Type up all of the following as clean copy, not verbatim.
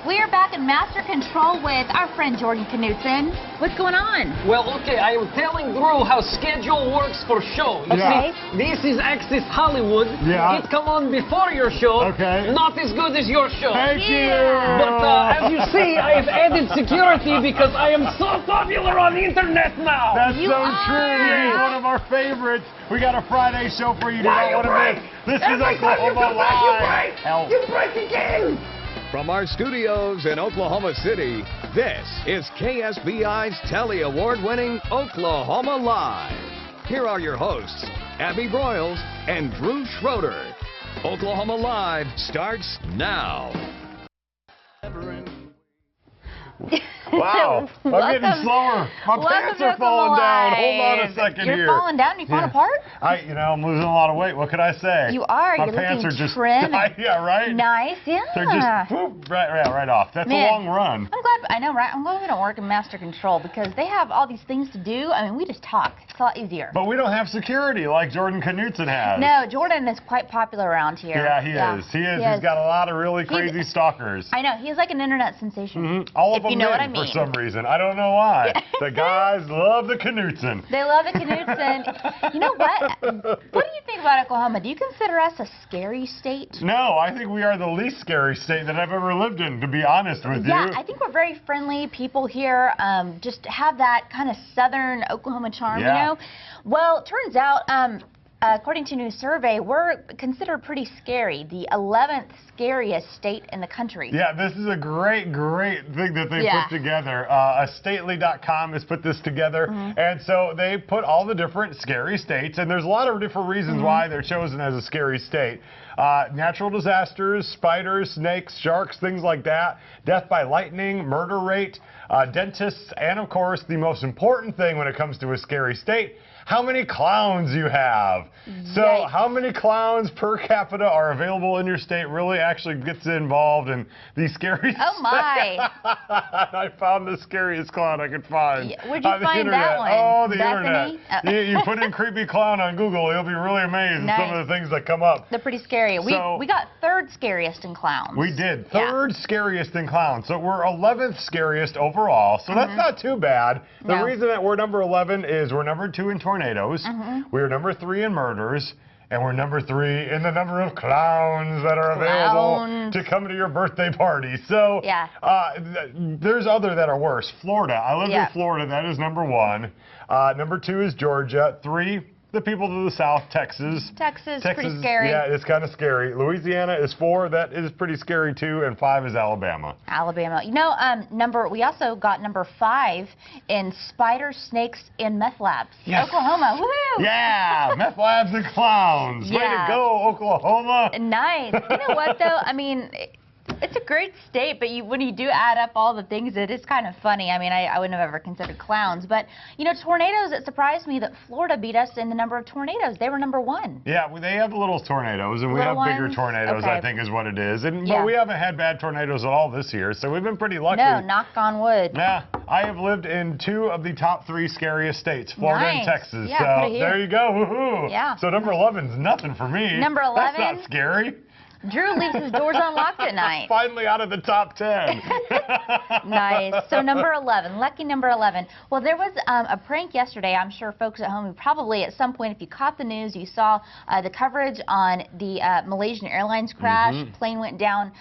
We're back in master control with our friend Jordan Knutson. What's going on? Well, okay, I am telling Drew how schedule works for show. You see, this is Access Hollywood. Yeah. It come on before your show. Okay. Not as good as your show. Thank you. But as you see, I have added security because I am so popular on the internet now. That's so true. He's one of our favorites. We got a Friday show for you. You don't want to miss. This is Oklahoma Live. You break again. From our studios in Oklahoma City, this is KSBI's Telly Award-winning Oklahoma Live. Here are your hosts, Abby Broyles and Drew Schroeder. Oklahoma Live starts now. Wow, I'm getting slower. My pants are falling down. Hold on a second here. You're falling down? You're falling apart? I'm losing a lot of weight. What can I say? You are. My You're pants looking are just trim. Yeah, right? Nice, yeah. They're just whoop, right off. That's a long run. I'm glad, I know, right? I'm glad we don't work in master control because they have all these things to do. I mean, we just talk. It's a lot easier. But we don't have security like Jordan Knutson has. No, Jordan is quite popular around here. Yeah, he is. He is. He's got a lot of really crazy stalkers. I know. He's like an internet sensation. All of them you know what I mean. For some reason. I don't know why. The guys love the Knutson. They love the Knutson. You know what? What do you think about Oklahoma? Do you consider us a scary state? No, I think we are the least scary state that I've ever lived in, to be honest with you. Yeah, I think we're very friendly people here. Just have that kind of southern Oklahoma charm, you know? Well, it turns out, according to a new survey, we're considered pretty scary, the 11th scariest state in the country. Yeah, this is a great thing that they put together. Stately.com has put this together, and so they put all the different scary states, and there's a lot of different reasons why they're chosen as a scary state. Natural disasters, spiders, snakes, sharks, things like that, death by lightning, murder rate, dentists, and of course, the most important thing when it comes to a scary state, how many clowns you have. So how many clowns per capita are available in your state really actually gets involved in the scary Oh my. I found the scariest clown I could find. Where'd you find internet. that one? Oh, the Bethany? internet. You put in creepy clown on Google, you'll be really amazed at some of the things that come up. They're pretty scary. We got third scariest in clowns. We did. Third scariest in clowns. So we're 11th scariest overall. So that's not too bad. The reason that we're number 11 is we're number 2 in tornadoes. We're number 3 in murders. And we're number 3 in the number of clowns that are available to come to your birthday party. So there's other that are worse. Florida. I live in Florida. That is number 1. Number 2 is Georgia. 3, the people to the south, Texas. Texas, pretty scary. Yeah, it's kind of scary. Louisiana is 4. That is pretty scary too. And 5 is Alabama. Alabama. You know, we also got number 5 in spiders, snakes, and meth labs. Yes. Oklahoma. Woohoo! Yeah, meth labs and clowns. Way to go, Oklahoma. Nice. You know what though? I mean, it's a great state, but when you do add up all the things, it is kind of funny. I mean, I wouldn't have ever considered clowns. But, you know, tornadoes, it surprised me that Florida beat us in the number of tornadoes. They were number 1. Yeah, they have little tornadoes, and we have bigger tornadoes, I think is what it is. But we haven't had bad tornadoes at all this year, so we've been pretty lucky. No, knock on wood. Yeah, I have lived in 2 of the top 3 scariest states, Florida and Texas. Yeah, so there you go. Woohoo. Yeah. So number 11 is nothing for me. Number 11? That's not scary. Drew leaves his doors unlocked at night. Finally out of the top 10. Nice. So number 11, lucky number 11. Well, there was a prank yesterday. I'm sure folks at home who probably at some point, if you caught the news, you saw the coverage on the Malaysian Airlines crash. Plane went down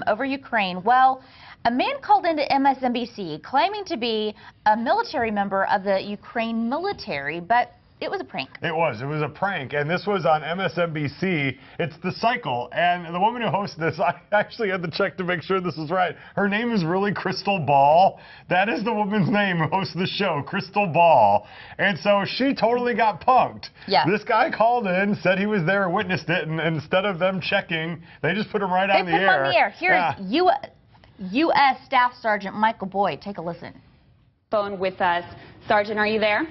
over Ukraine. Well, a man called into MSNBC claiming to be a military member of the Ukraine military, but it was a prank. It was a prank, and this was on MSNBC. It's The Cycle, and the woman who hosts this, I actually had to check to make sure this is right. Her name is really Crystal Ball. That is the woman's name who hosts the show, Crystal Ball. And so she totally got punked. Yeah. This guy called in, said he was there, witnessed it, and instead of them checking, they just put him right on the air. They put him on the air. Here is U.S. Staff Sergeant Michael Boyd. Take a listen. Phone with us. Sergeant, are you there?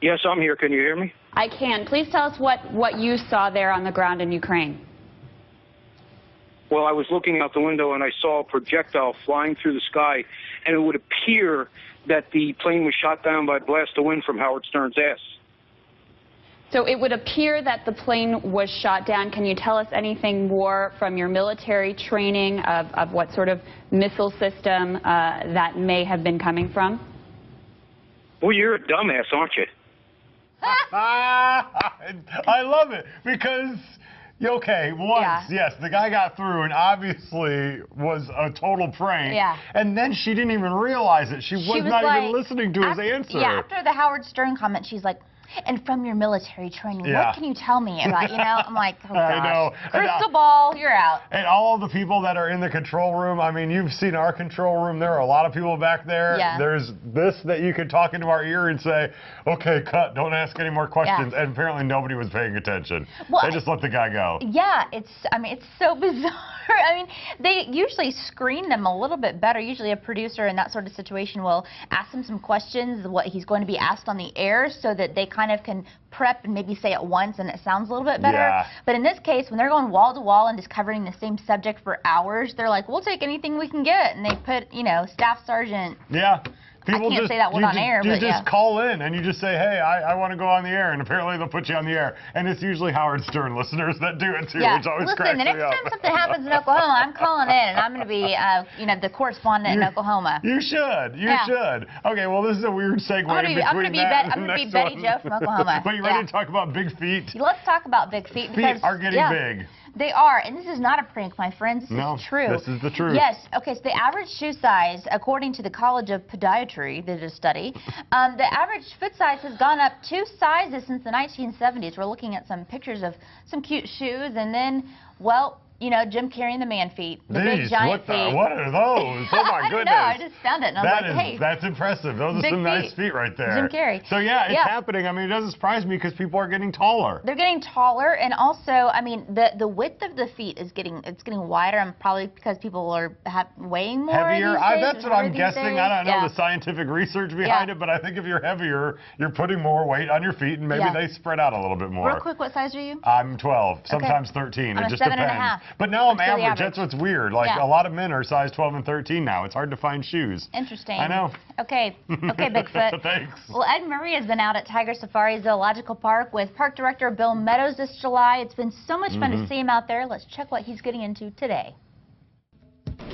Yes, I'm here. Can you hear me? I can. Please tell us what you saw there on the ground in Ukraine. Well, I was looking out the window and I saw a projectile flying through the sky, and it would appear that the plane was shot down by a blast of wind from Howard Stern's ass. So it would appear that the plane was shot down. Can you tell us anything more from your military training of what sort of missile system that may have been coming from? Well, you're a dumbass, aren't you? I love it because, yes, the guy got through and obviously was a total prank. Yeah. And then she didn't even realize it. She was not even listening to his answer. Yeah, after the Howard Stern comment, she's like, and from your military training, what can you tell me about, I'm like, oh gosh. I know. Crystal ball, you're out. And all the people that are in the control room, I mean, you've seen our control room. There are a lot of people back there. Yeah. There's this that you could talk into our ear and say, okay, cut, don't ask any more questions. Yeah. And apparently nobody was paying attention. Well, they just let the guy go. Yeah, it's so bizarre. I mean, they usually screen them a little bit better. Usually a producer in that sort of situation will ask him some questions, what he's going to be asked on the air, so that they kind of can prep and maybe say it once and it sounds a little bit better. Yeah. But in this case, when they're going wall to wall and just covering the same subject for hours, they're like, we'll take anything we can get. And they put, Staff Sergeant. Yeah. People I can't say that one on air, but you just call in and you just say, hey, I want to go on the air, and apparently they'll put you on the air. And it's usually Howard Stern listeners that do it too, which always cracks the next me up. time something happens in Oklahoma, I'm calling in, and I'm going to be, the correspondent in Oklahoma. You should. You should. Okay, well, this is a weird segue I'm gonna be Betty Jo from Oklahoma. But you ready to talk about big feet? Let's talk about big feet. Because, feet are getting big. They are, and this is not a prank, my friends. This is true. This is the truth. Yes. Okay, so the average shoe size, according to the College of Podiatry, they did a study, the average foot size has gone up 2 sizes since the 1970s. We're looking at some pictures of some cute shoes, and then, well, Jim Carrey and the man feet, the big giant feet. What are those? Oh my goodness! I just found it, and I was like, hey, that's impressive. Those are some nice feet right there. Jim Carrey. So yeah, it's happening. I mean, it doesn't surprise me because people are getting taller. They're getting taller, and also, I mean, the width of the feet is getting wider, and probably because people are weighing more. Heavier. These days, that's what I'm guessing. I don't know the scientific research behind it, but I think if you're heavier, you're putting more weight on your feet, and maybe they spread out a little bit more. Real quick, what size are you? I'm 12, sometimes 13. I'm it just 7.5. depends. But now I'm average. Average. That's what's weird. Like a lot of men are size 12 and 13 now. It's hard to find shoes. Interesting. I know. Okay, Bigfoot. Thanks. Well, Ed Murray has been out at Tiger Safari Zoological Park with Park Director Bill Meadows this July. It's been so much fun to see him out there. Let's check what he's getting into today.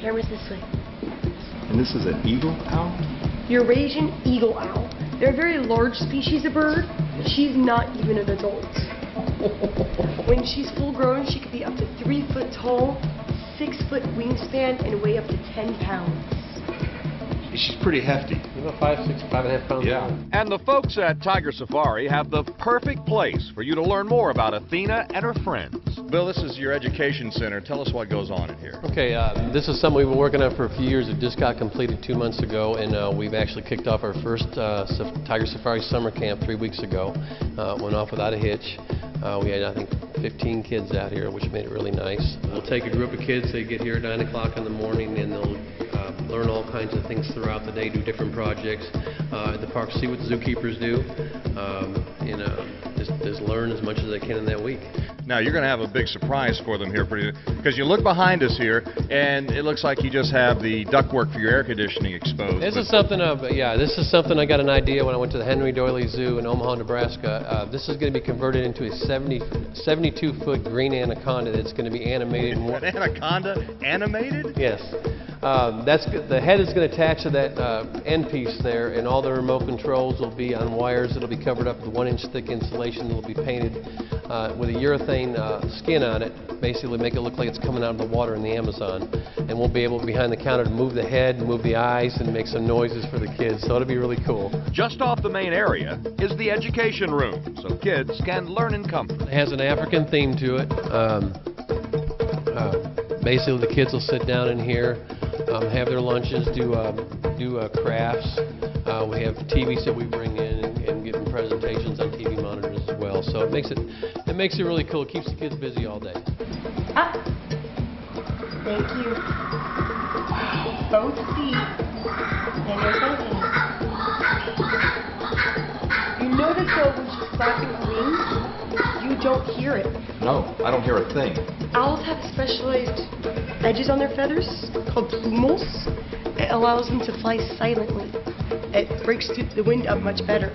Camera's this way. And this is an eagle owl? Eurasian eagle owl. They're a very large species of bird. She's not even an adult. When she's full grown, she could be up to 3 foot tall, 6 foot wingspan, and weigh up to 10 pounds. She's pretty hefty. 5.5 pounds. Yeah. And the folks at Tiger Safari have the perfect place for you to learn more about Athena and her friends. Bill, this is your education center. Tell us what goes on in here. Okay, this is something we've been working on for a few years. It just got completed 2 months ago, and we've actually kicked off our first Tiger Safari summer camp 3 weeks ago. Went off without a hitch. We had, I think, 15 kids out here, which made it really nice. We'll take a group of kids. They get here at 9 o'clock in the morning, and they'll learn all kinds of things throughout the day, do different projects at the park, see what the zookeepers do, just learn as much as they can in that week. Now, you're going to have a big surprise for them here, because you look behind us here, and it looks like you just have the ductwork for your air conditioning exposed. This is something I got an idea when I went to the Henry Doily Zoo in Omaha, Nebraska. This is going to be converted into a 72-foot green anaconda that's going to be animated. An anaconda animated? Yes. The head is going to attach to that end piece there, and all the remote controls will be on wires. It'll be covered up with 1-inch thick insulation. It'll be painted with a urethane skin on it, basically make it look like it's coming out of the water in the Amazon. And we'll be able, behind the counter, to move the head, move the eyes, and make some noises for the kids. So it'll be really cool. Just off the main area is the education room, so kids can learn in comfort. It has an African theme to it. Basically, the kids will sit down in here, have their lunches, do crafts. We have TVs that we bring in and give them presentations on TV monitors as well. So it makes it really cool. It keeps the kids busy all day. Ah. Thank you. Both feet. And your thinking. You notice though when she's flapping her wings, you don't hear it. No, I don't hear a thing. Owls have specialized edges on their feathers called plumels. It allows them to fly silently. It breaks the wind up much better.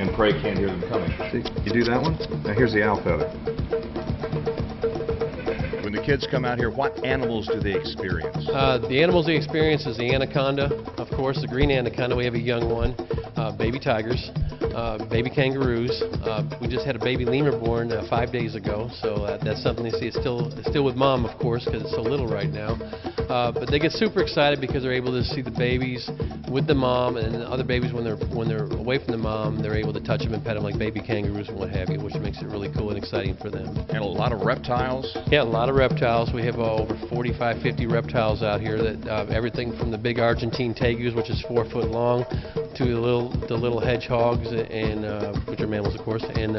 and prey can't hear them coming. See, you do that one? Now here's the owl feather. When the kids come out here, what animals do they experience? The animals they experience is the anaconda, of course, the green anaconda. We have a young one, baby tigers, baby kangaroos. We just had a baby lemur born 5 days ago, so that's something they see. It's still with mom, of course, because it's so little right now. But they get super excited because they're able to see the babies with the mom, and the other babies when they're away from the mom, they're able to touch them and pet them like baby kangaroos and what have you, which makes it really cool and exciting for them. And a lot of reptiles? Yeah, a lot of reptiles. We have over 45, 50 reptiles out here. That everything from the big Argentine tegus, which is 4 foot long, to the little hedgehogs and which are mammals, of course, and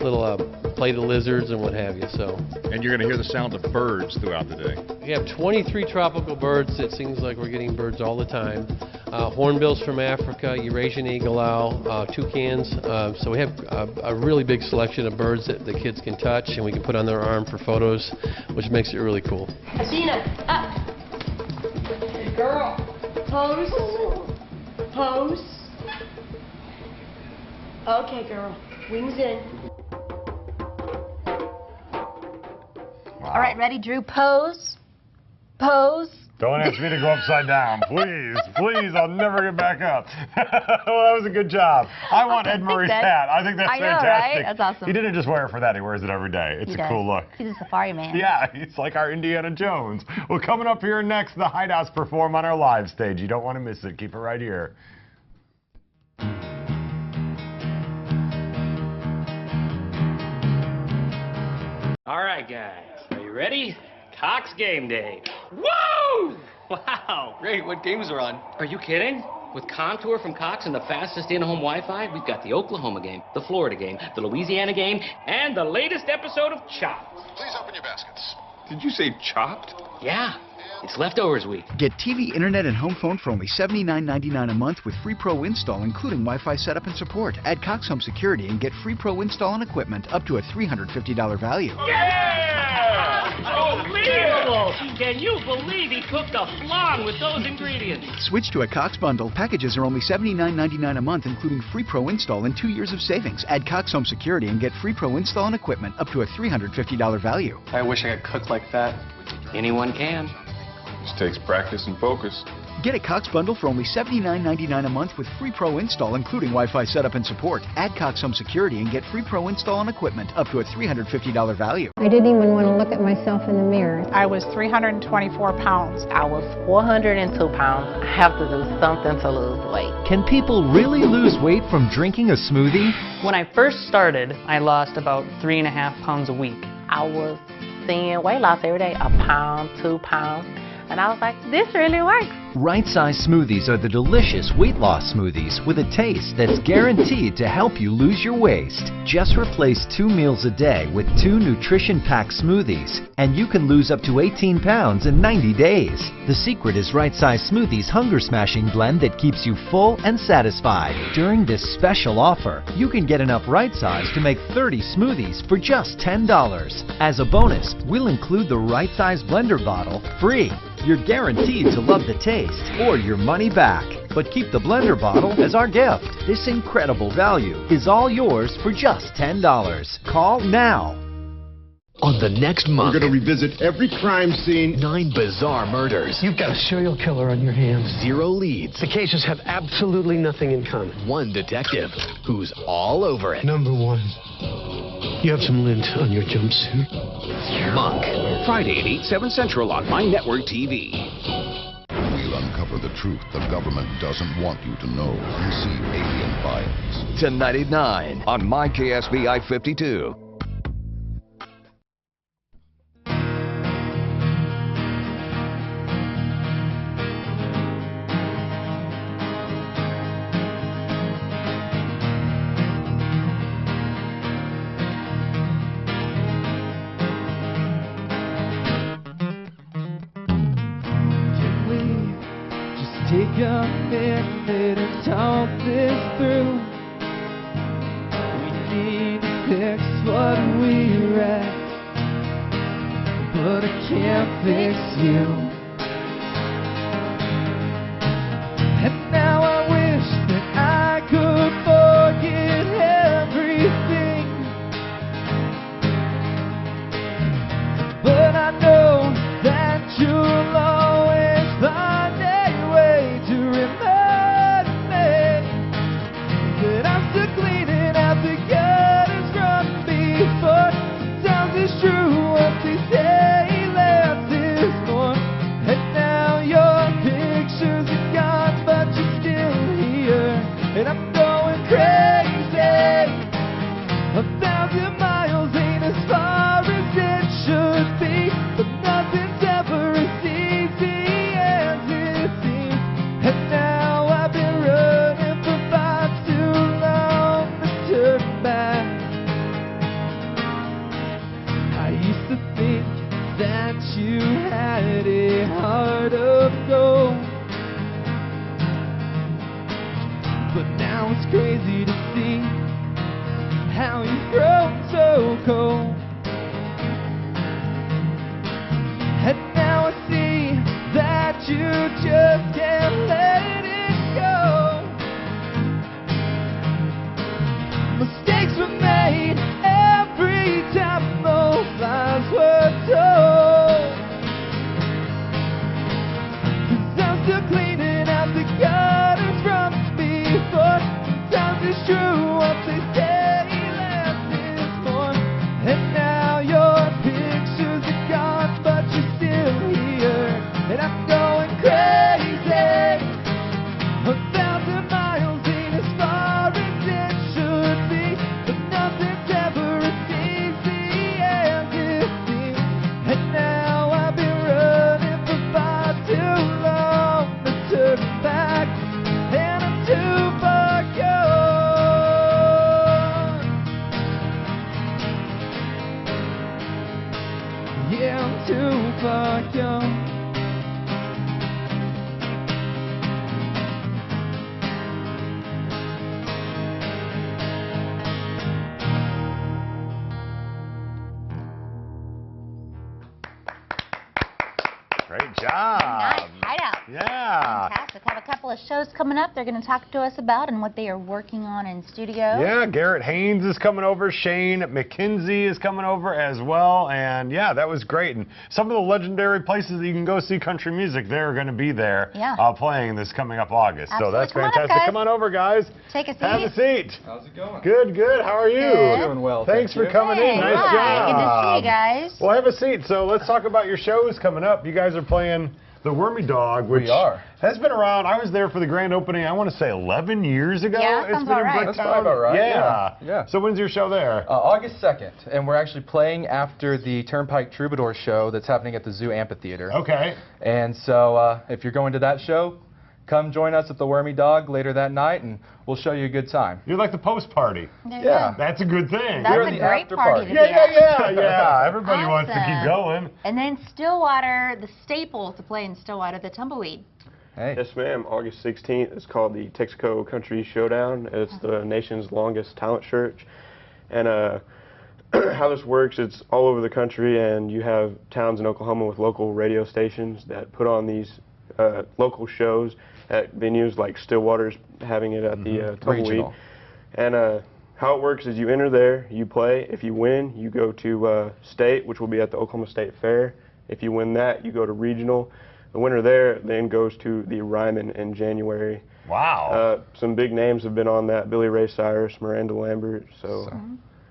little plated lizards and what have you. So. And you're going to hear the sound of birds throughout the day. We have 23 tropical birds. It seems like we're getting birds all the time. Hornbills from Africa, Eurasian eagle owl, toucans. So we have a really big selection of birds that the kids can touch and we can put on their arm for photos, which makes it really cool. Athena, up. Good girl. Pose. Pose. Okay, girl. Wings in. All right, ready, Drew? Pose. Pose. Don't ask me to go upside down. Please, please, I'll never get back up. Well, that was a good job. I want Ed Murray's hat. I think that's fantastic. Right? That's awesome. He didn't just wear it for that. He wears it every day. It's a cool look. He's a safari man. Yeah, he's like our Indiana Jones. Well, coming up here next, the Hideouts perform on our live stage. You don't want to miss it. Keep it right here. All right, guys. Are you ready? Cox Game Day. Woo! Wow. Great. What games are on? Are you kidding? With Contour from Cox and the fastest in-home Wi-Fi, we've got the Oklahoma game, the Florida game, the Louisiana game, and the latest episode of Chopped. Please open your baskets. Did you say Chopped? Yeah. It's leftovers week. Get TV, internet, and home phone for only $79.99 a month with free Pro install, including Wi-Fi setup and support. Add Cox Home Security and get free Pro install and equipment up to a $350 value. Yeah! Unbelievable! Can you believe he cooked a flan with those ingredients? Switch to a Cox bundle. Packages are only $79.99 a month, including free Pro install and 2 years of savings. Add Cox Home Security and get free Pro install and equipment up to a $350 value. I wish I could cook like that. Anyone can. This takes practice and focus. Get a Cox bundle for only $79.99 a month with free Pro install, including Wi-Fi setup and support. Add Cox Home Security and get free Pro install and equipment up to a $350 value. I didn't even want to look at myself in the mirror. I was 324 pounds. I was 402 pounds. I have to do something to lose weight. Can people really lose weight from drinking a smoothie? When I first started, I lost about 3.5 pounds a week. I was seeing weight loss every day, 1 pound, 2 pounds. And I was like, this really works. Right Size Smoothies are the delicious weight loss smoothies with a taste that's guaranteed to help you lose your waist. Just replace 2 meals a day with 2 nutrition-packed smoothies, and you can lose up to 18 pounds in 90 days. The secret is Right Size Smoothies' Hunger Smashing Blend that keeps you full and satisfied. During this special offer, you can get enough Right Size to make 30 smoothies for just $10. As a bonus, we'll include the Right Size Blender bottle free. You're guaranteed to love the taste or your money back. But keep the blender bottle as our gift. This incredible value is all yours for just $10. Call now. On the next month, we're going to revisit every crime scene. 9 bizarre murders. You've got a serial killer on your hands. 0 leads. The cases have absolutely nothing in common. 1 detective who's all over it. Number 1. You have some lint on your jumpsuit. Monk. Friday at 8, 7 Central on My Network TV. We'll uncover the truth the government doesn't want you to know. You see Alien Files. Tonight at 9 on My KSB I-52. Take a minute and talk this through. We need to fix what we wrecked, but I can't fix you. And now I wish that I could forget just can't let it go. Mistakes were made every time those lies were told. 'Cause I'm still cleaning out the gutters from before. Sometimes it's true what they say, less is more. And now your pictures are gone, but you're still here. And I'm going crazy. 1,000 miles ain't as far as it should be, but nothing's ever as easy as it seems. And now I've been running for far too long to turn back, and I'm too far gone. Yeah, I'm too far gone. Great job. Hideout. Yeah. Fantastic. Have a couple of shows coming up they're going to talk to us about and what they are working on in studio. Yeah, Garrett Haynes is coming over. Shane McKenzie is coming over as well. And yeah, that was great. And some of the legendary places that you can go see country music, they're going to be there playing this coming up August. Absolutely. So that's Come on up, fantastic. guys. Come on over, guys. Take a seat. Have a seat. How's it going? Good, good. How are you? Good. Doing well. Thanks for coming in. Nice Hi. job. Good to see you guys. Well, have a seat. So let's talk about your shows coming up. You guys are playing The Wormy Dog, which has been around. I was there for the grand opening, I want to say 11 years ago. Yeah, it's sounds been about in right. Bricktown. That's probably about right. Yeah. So when's your show there? August 2nd, and we're actually playing after the Turnpike Troubadour show that's happening at the Zoo Amphitheater. Okay. And so if you're going to that show, come join us at the Wormy Dog later that night, and we'll show you a good time. You're like the post party. Yeah. That's a good thing. That's We're a the great after party to be Yeah. Everybody wants to keep Awesome. going. And then Stillwater, the staple to play in Stillwater, the Tumbleweed. Hey. Yes, ma'am. August 16th. It's called the Texaco Country Showdown. It's the nation's longest talent search. And how this works, it's all over the country, and you have towns in Oklahoma with local radio stations that put on these local shows at venues like Stillwater's having it at the Tumbleweed. Regional. And how it works is you enter there, you play. If you win, you go to state, which will be at the Oklahoma State Fair. If you win that, you go to regional. The winner there then goes to the Ryman in January. Wow. Some big names have been on that. Billy Ray Cyrus, Miranda Lambert. So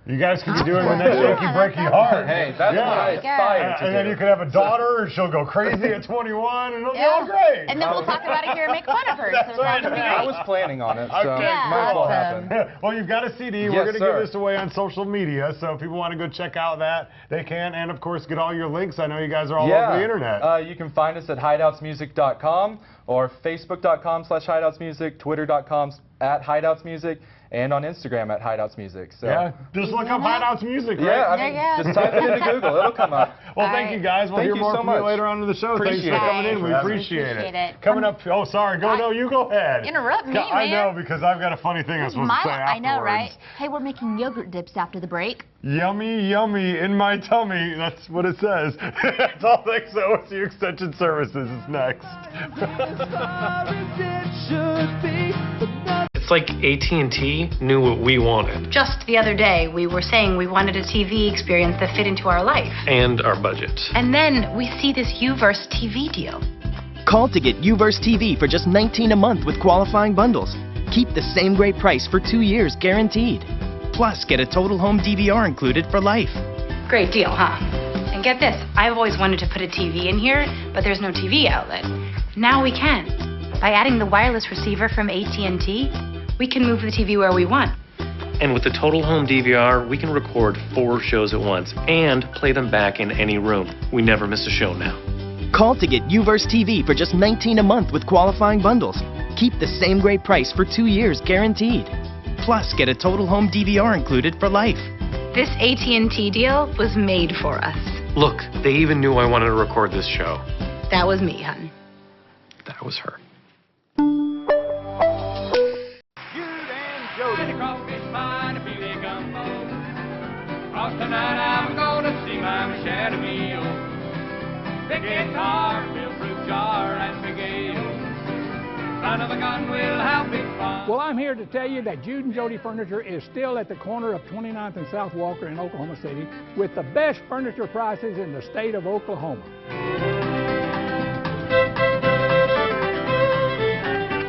You guys could be doing the next Shaky Breaky Heart. Hey, that's what I aspire to And then do. you could have a daughter, and she'll go crazy at 21, and it'll be all great. And then we'll talk about it here and make fun of her. That's so it's all right. gonna be I great. was planning on it, so Okay, might as well happen. Well, you've got a CD. Yes, We're going to sir. give this away on social media, so if people want to go check out that, they can. And, of course, get all your links. I know you guys are all over the internet. You can find us at hideoutsmusic.com or facebook.com/hideoutsmusic, twitter.com@hideoutsmusic, and on Instagram at hideoutsmusic. So Yeah, just look up Hideouts Music, right? Yeah, I mean, just type it into Google. It'll come up. Well, thank you, guys. We'll hear Thank you more so from much. you later on in the show. Appreciate Thanks for it. coming in. We Thanks. appreciate Appreciate it. it. Coming up, oh, sorry. No, you go ahead. Interrupt me, I man. know, because I've got a funny thing I'm supposed to say I afterwards. know, right? Hey, we're making yogurt dips after the break. Yummy, yummy in my tummy. That's what it says. That's all thanks to OSU Extension Services is next. It's like AT&T knew what we wanted Just the other day, we were saying we wanted a TV experience that fit into our life. and our budget. And then we see this Uverse TV deal. Call to get Uverse TV for just $19 a month with qualifying bundles. Keep the same great price for 2 years guaranteed. Plus, get a total home DVR included for life. Great deal, huh? And get this, I've always wanted to put a TV in here, but there's no TV outlet. Now we can. By adding the wireless receiver from AT&T, we can move the TV where we want. And with the Total Home DVR, we can record 4 shows at once and play them back in any room. We never miss a show now. Call to get Uverse TV for just $19 a month with qualifying bundles. Keep the same great price for 2 years guaranteed. Plus, get a total home DVR included for life. This AT&T deal was made for us. Look, they even knew I wanted to record this show. That was me, hun. That was her. Jody crawfish pie and a filet gumbo. Cross tonight I'm gonna see my Machado meal. Big guitar, fill fruit jar, and spaghetti. son of a gun will have big fun. Well, I'm here to tell you that Jude and Jody Furniture is still at the corner of 29th and South Walker in Oklahoma City with the best furniture prices in the state of Oklahoma.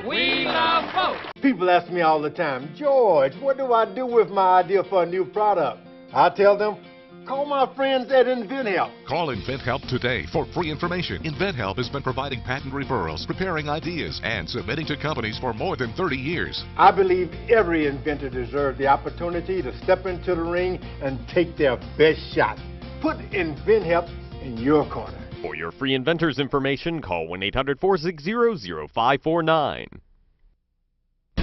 We love folks. People ask me all the time, George, what do I do with my idea for a new product? I tell them, call my friends at InventHelp. Call InventHelp today for free information. InventHelp has been providing patent referrals, preparing ideas, and submitting to companies for more than 30 years. I believe every inventor deserves the opportunity to step into the ring and take their best shot. Put InventHelp in your corner. For your free inventors information, call 1-800-460-0549.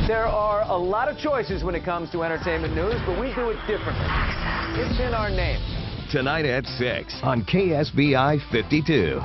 There are a lot of choices when it comes to entertainment news, but we do it differently. It's in our name. Tonight at 6 on KSBI 52.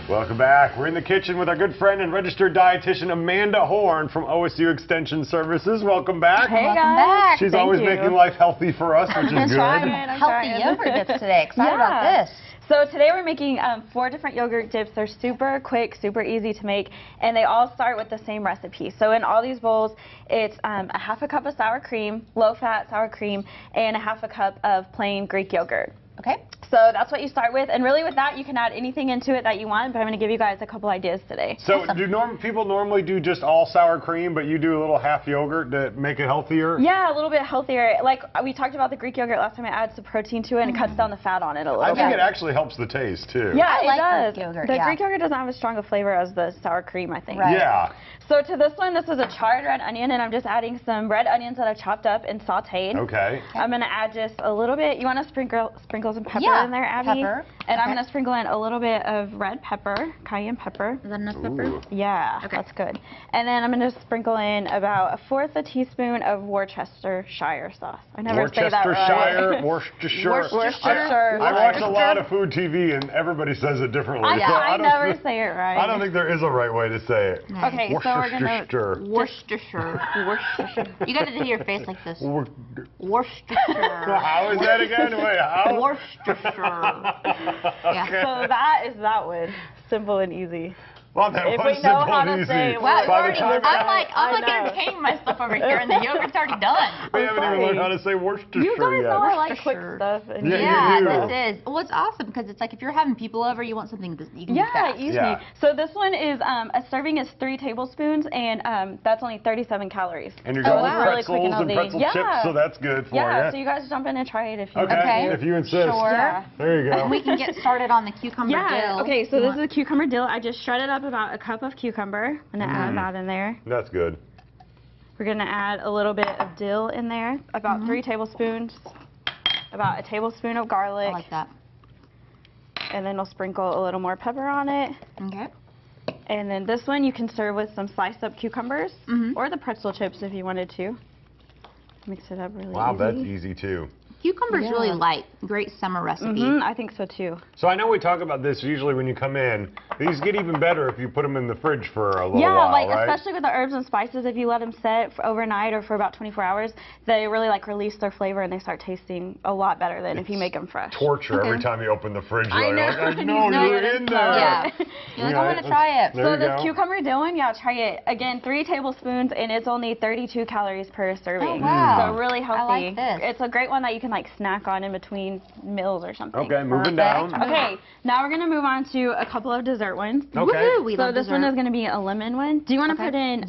Welcome back. We're in the kitchen with our good friend and registered dietitian Amanda Horn from OSU Extension Services. Welcome back. Hey guys. Welcome back. She's always making life healthy for us, which is good. Healthy yogurt dips today. Excited about this. So today we're making 4 different yogurt dips. They're super quick, super easy to make, and they all start with the same recipe. So in all these bowls, it's a ½ a cup of sour cream, low-fat sour cream, and ½ a cup of plain Greek yogurt. Okay. So that's what you start with, and really with that you can add anything into it that you want, but I'm going to give you guys a couple ideas today. So do people normally do just all sour cream, but you do a little half yogurt to make it healthier? Yeah, a little bit healthier. Like we talked about the Greek yogurt last time, it adds some protein to it and it cuts down the fat on it a little bit. I think it actually helps the taste too. Yeah, I like it does. Greek yogurt, the Greek yogurt doesn't have as strong a flavor as the sour cream, I think. Right. Yeah. So to this one, this is a charred red onion, and I'm just adding some red onions that I've chopped up and sauteed. Okay. I'm going to add just a little bit. You want to sprinkle some pepper in there, Abby? Pepper. And I'm going to sprinkle in a little bit of red pepper, cayenne pepper. Is that enough pepper? Ooh. Yeah, that's good. And then I'm going to sprinkle in about 1/4 teaspoon of Worcestershire sauce. I never say that right. Worcestershire. Worcestershire. I watch a lot of food TV, and everybody says it differently. I never say it right. I don't think there is a right way to say it. Okay, so we're going to... Worcestershire. You got to do your face like this. Worcestershire. How is that again? Wait, how? Worcestershire. Yeah. So that is that one. Simple and easy. Well, that if was we know simple how and to easy. say Wow, I'm like I know. entertaining myself over here, and the yogurt's already done. We haven't even learned how to say Worcestershire You guys yet. know I like quick stuff. And Yeah, you do. This is. Well, it's awesome because it's like if you're having people over, you want something that you can use fast. Easy. Yeah. So this one is a serving is 3 tablespoons, and that's only 37 calories. And you're going with really quick pretzels and pretzel chips, so that's good for you. Yeah, so you guys jump in and try it if you want Okay, to. if you insist. Sure. Yeah. There you go. And we can get started on the cucumber dill. Okay, so this is a cucumber dill. I just shredded up about a cup of cucumber. I'm going to add that in there. That's good. We're going to add a little bit of dill in there, about 3 tablespoons, about a tablespoon of garlic. I like that. And then we'll sprinkle a little more pepper on it. Okay. And then this one you can serve with some sliced up cucumbers or the pretzel chips if you wanted to. Mix it up really easy. Wow, that's easy too. Cucumber's really light. Great summer recipe. I think so too. So I know we talk about this usually when you come in. These get even better if you put them in the fridge for a little while, like right? especially with the herbs and spices, if you let them set for overnight or for about 24 hours, they really like release their flavor and they start tasting a lot better than if you make them fresh. Torture every time you open the fridge. I know. You're like, no, you're in there. Yeah. You're like, I want to try it. So this cucumber dill, try it. Again, 3 tablespoons, and it's only 32 calories per serving. Oh, wow. So really healthy. I like this. It's a great one that you can like snack on in between meals or something. Okay, moving down. Okay, now we're going to move on to a couple of dessert ones. Okay. Woohoo, we love this one is going to be a lemon one. Do you want to put in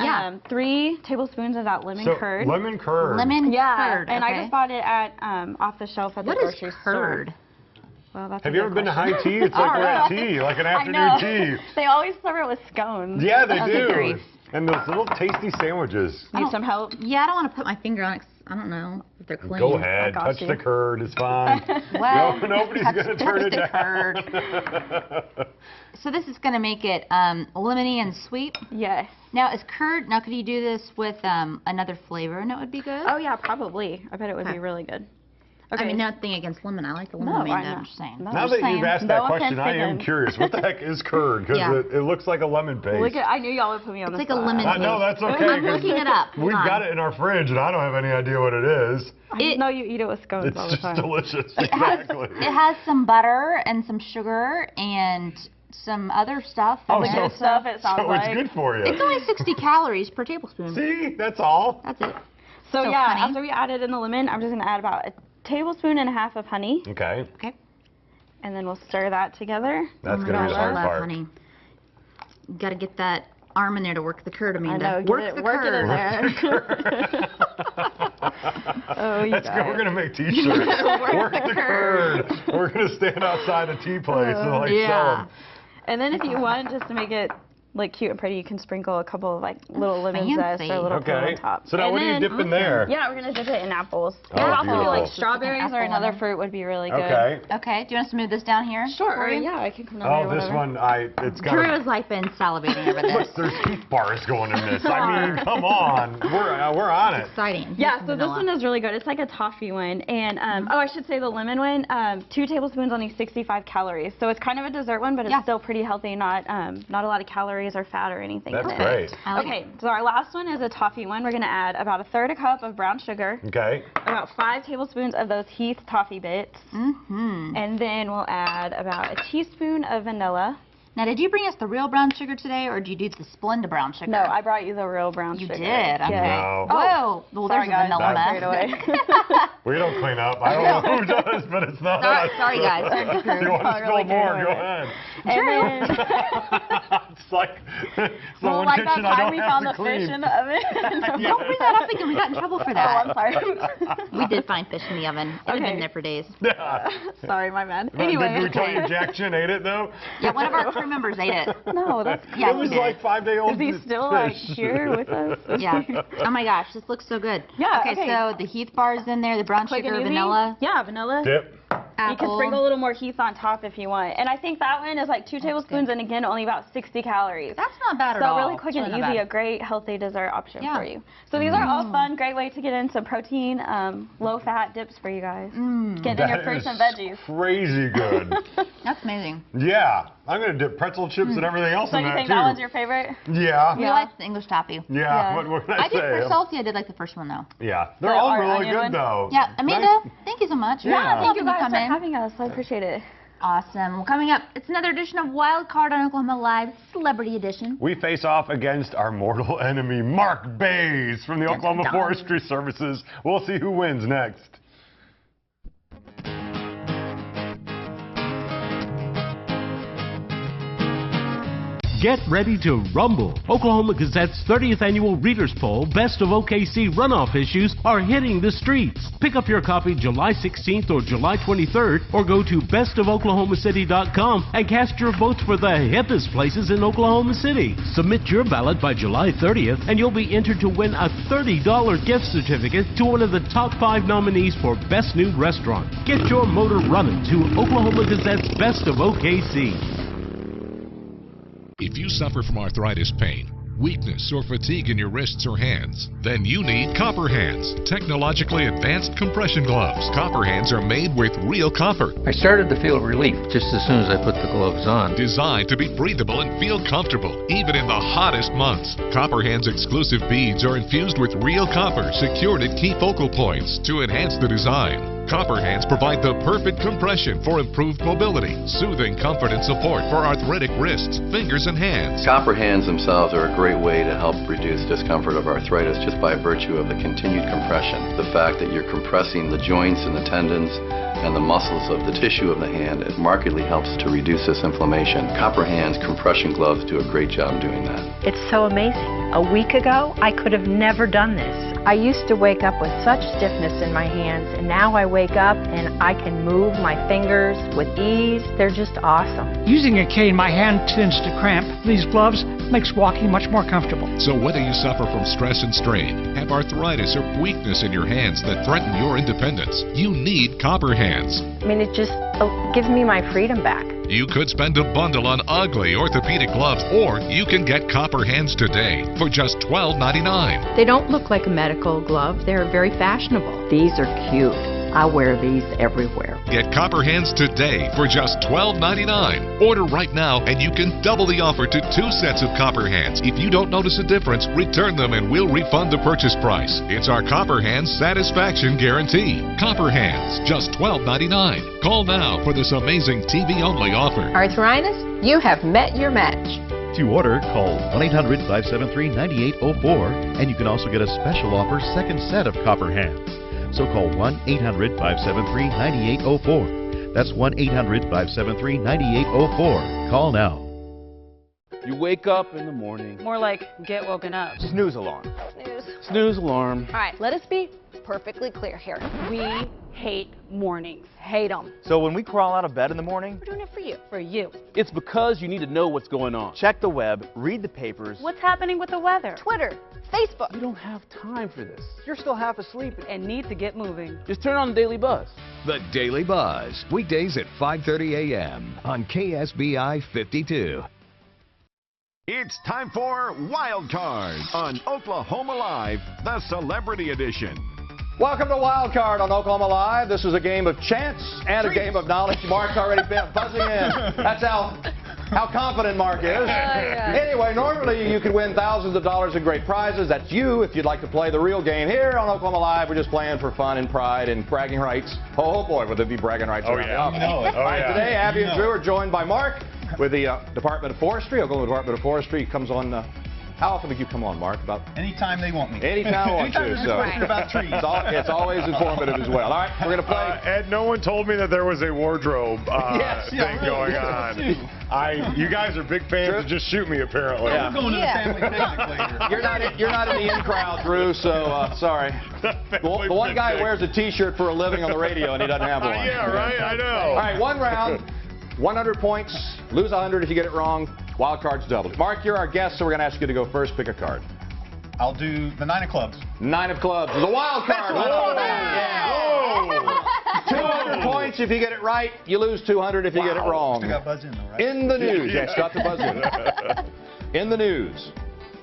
3 tablespoons of that lemon curd? Lemon curd. Lemon curd. And I just bought it at off the shelf at the grocery curd? store. Well, that's Have you ever been to high tea? It's like we're at tea, like an afternoon tea. They always serve it with scones. Yeah, they do. And those little tasty sandwiches. Need some help? Yeah, I don't want to put my finger on it. I don't know if they're clean. Go ahead, touch the curd. It's fine. Well, nobody's going to turn it down. Curd. So this is going to make it lemony and sweet. Yes. Now is curd. Now could you do this with another flavor and it would be good? Oh yeah, probably. I bet it would be really good. I mean, nothing against lemon. I like the lemon. I'm just saying. Now that you've asked that question, I am curious. What the heck is curd? Because it looks like a lemon paste. I knew y'all would put me on the spot. It's like a lemon paste. No, that's okay. I'm looking it up. We've got it in our fridge, and I don't have any idea what it is. No, you eat it with scones all the time. It's delicious. Exactly. It has some butter and some sugar and some other stuff. Good stuff, it sounds like. So it's good for you. It's only 60 calories per tablespoon. See? That's all. That's it. So yeah, after we added in the lemon, I'm just going to add about a tablespoon and a half of honey. Okay. And then we'll stir that together. That's going to be the hard part. Honey. You got to get that arm in there to work the curd, Amanda. I know, work it in there. Let's go. We're going to make t-shirts. Work the curd. We're going to stand outside a tea place and sell them. And then if you want, just to make it cute and pretty, you can sprinkle a couple of little lemon zest or a little fruit on top. So now what do you dip in there? Yeah, we're gonna dip it in apples. Oh, it could also be beautiful. strawberries or another fruit would be really good. Okay. Do you want to move this down here? Sure. Yeah, I can come down here. This one, it's got. Drew has been salivating over this. Look, there's teeth bars going in this. I mean, come on, we're on it. Exciting. Yeah. So this one is really good. It's like a toffee one, and I should say the lemon one. 2 tablespoons, only 65 calories. So it's kind of a dessert one, but it's still pretty healthy. Not a lot of calories or fat or anything. That's great. Okay, so our last one is a toffee one. We're going to add about 1/3 cup of brown sugar. Okay. About 5 tablespoons of those Heath toffee bits. And then we'll add about a teaspoon of vanilla. Now, did you bring us the real brown sugar today, or did you do the Splenda brown sugar? No, I brought you the real brown sugar. You did? Okay. No. Whoa. Well, sorry, there's a vanilla mess. We don't clean up. I don't know who does, but it's not us. Sorry, guys. If you want to spill more, go ahead. And then... It's like the one like kitchen that I time don't we have found to the clean. fish in the oven. Don't bring that up again. We got in trouble for that. Oh, I'm sorry. We did find fish in the oven. It had been there for days. Sorry, my bad. Anyway. Did we tell you Jack Chin ate it, though? Yeah, one of our crew members ate it. No, that's it was like 5-day-old fish. Is he still here with us? Yeah. Oh my gosh, this looks so good. Yeah. Okay, so the Heath bars in there, the brown sugar, vanilla. Yeah, vanilla. Dip. Apple. You can sprinkle a little more Heath on top if you want. And I think that one is 2 tablespoons and again only about 60 calories. That's not bad at all. So really quick and easy, a great healthy dessert option for you. So these are all fun, great way to get in some protein, low fat dips for you guys. Get in your fruits and veggies. Crazy good. That's amazing. Yeah. I'm going to dip pretzel chips and everything else so in that, too. So you think that one's your favorite? Yeah. We like the English toppy. Yeah. What can I say? I did for salty. I did like the first one, though. Yeah. They're all really good, though. Yeah. Amanda, thank you so much. Yeah, thank you guys for having us. I appreciate it. Awesome. Well, coming up, it's another edition of Wild Card on Oklahoma Live, Celebrity Edition. We face off against our mortal enemy, Mark Bays from the Oklahoma Forestry Services. We'll see who wins next. Get ready to rumble. Oklahoma Gazette's 30th annual Readers Poll, Best of OKC Runoff Issues, are hitting the streets. Pick up your copy July 16th or July 23rd, or go to bestofoklahomacity.com and cast your votes for the hippest places in Oklahoma City. Submit your ballot by July 30th, and you'll be entered to win a $30 gift certificate to one of the top 5 nominees for Best New Restaurant. Get your motor running to Oklahoma Gazette's Best of OKC. If you suffer from arthritis pain, weakness, or fatigue in your wrists or hands, then you need Copper Hands, technologically advanced compression gloves. Copper Hands are made with real copper. I started to feel relief just as soon as I put the gloves on. Designed to be breathable and feel comfortable, even in the hottest months. Copper Hands exclusive beads are infused with real copper, secured at key focal points to enhance the design. Copper Hands provide the perfect compression for improved mobility, soothing comfort and support for arthritic wrists, fingers, and hands. Copper Hands themselves are a great way to help reduce discomfort of arthritis just by virtue of the continued compression. The fact that you're compressing the joints and the tendons and the muscles of the tissue of the hand, it markedly helps to reduce this inflammation. Copper Hands compression gloves do a great job doing that. It's so amazing. A week ago, I could have never done this. I used to wake up with such stiffness in my hands, and now I wake up and I can move my fingers with ease. They're just awesome. Using a cane, my hand tends to cramp. These gloves makes walking much more comfortable. So whether you suffer from stress and strain, have arthritis or weakness in your hands that threaten your independence, you need Copper Hands. I mean, it just gives me my freedom back. You could spend a bundle on ugly orthopedic gloves, or you can get Copper Hands today for just $12.99. They don't look like a medical glove. They're very fashionable. These are cute. I wear these everywhere. Get Copper Hands today for just $12.99. Order right now and you can double the offer to 2 sets of Copper Hands. If you don't notice a difference, return them and we'll refund the purchase price. It's our Copper Hands satisfaction guarantee. Copper Hands, just $12.99. Call now for this amazing TV-only offer. Arthritis, you have met your match. To order, call 1-800-573-9804, and you can also get a special offer second set of Copper Hands. So call 1-800-573-9804. That's 1-800-573-9804. Call now. You wake up in the morning. More like get woken up. Snooze alarm. Snooze. Snooze alarm. All right, let us be perfectly clear here. We hate mornings. Hate them. So when we crawl out of bed in the morning, We're doing it for you. For you. it's because you need to know what's going on. Check the web, read the papers. What's happening with the weather? Twitter, Facebook. You don't have time for this. You're still half asleep. And need to get moving. Just turn on the Daily Buzz. The Daily Buzz, weekdays at 5:30 a.m. on KSBI 52. It's time for Wild Card on Oklahoma Live, the Celebrity Edition. Welcome to Wild Card on Oklahoma Live. This is a game of chance and a game of knowledge. Mark's already been buzzing in. That's how confident Mark is. Anyway, normally you could win thousands of dollars in great prizes. That's you if you'd like to play the real game. Here on Oklahoma Live, we're just playing for fun and pride and bragging rights. Oh boy, would there be bragging rights around the office. All right, today Abby and Drew are joined by Mark with the Department of Forestry. Oklahoma Department of Forestry comes on. How often do you come on, Mark? About anytime they want me. Anytime I want you. So about trees. It's always informative as well. All right, we're going to play. Ed, no one told me that there was a wardrobe thing going on. You guys are big fans of Just Shoot Me, apparently. We're going to the family picnic later. You're not in the in crowd, Drew. So sorry. The one guy wears a T-shirt for a living on the radio, and he doesn't have one. Yeah, right. I know. All right, one round, 100 points. Lose 100 if you get it wrong. Wild card's doubled. Mark, you're our guest, so we're going to ask you to go first. Pick a card. I'll do the 9 of clubs. 9 of clubs is a wild card. Yeah. 200 points if you get it right. You lose 200 if you get it wrong. Still got buzz in, though, right? In the news. Yes, got the buzz in. In the news.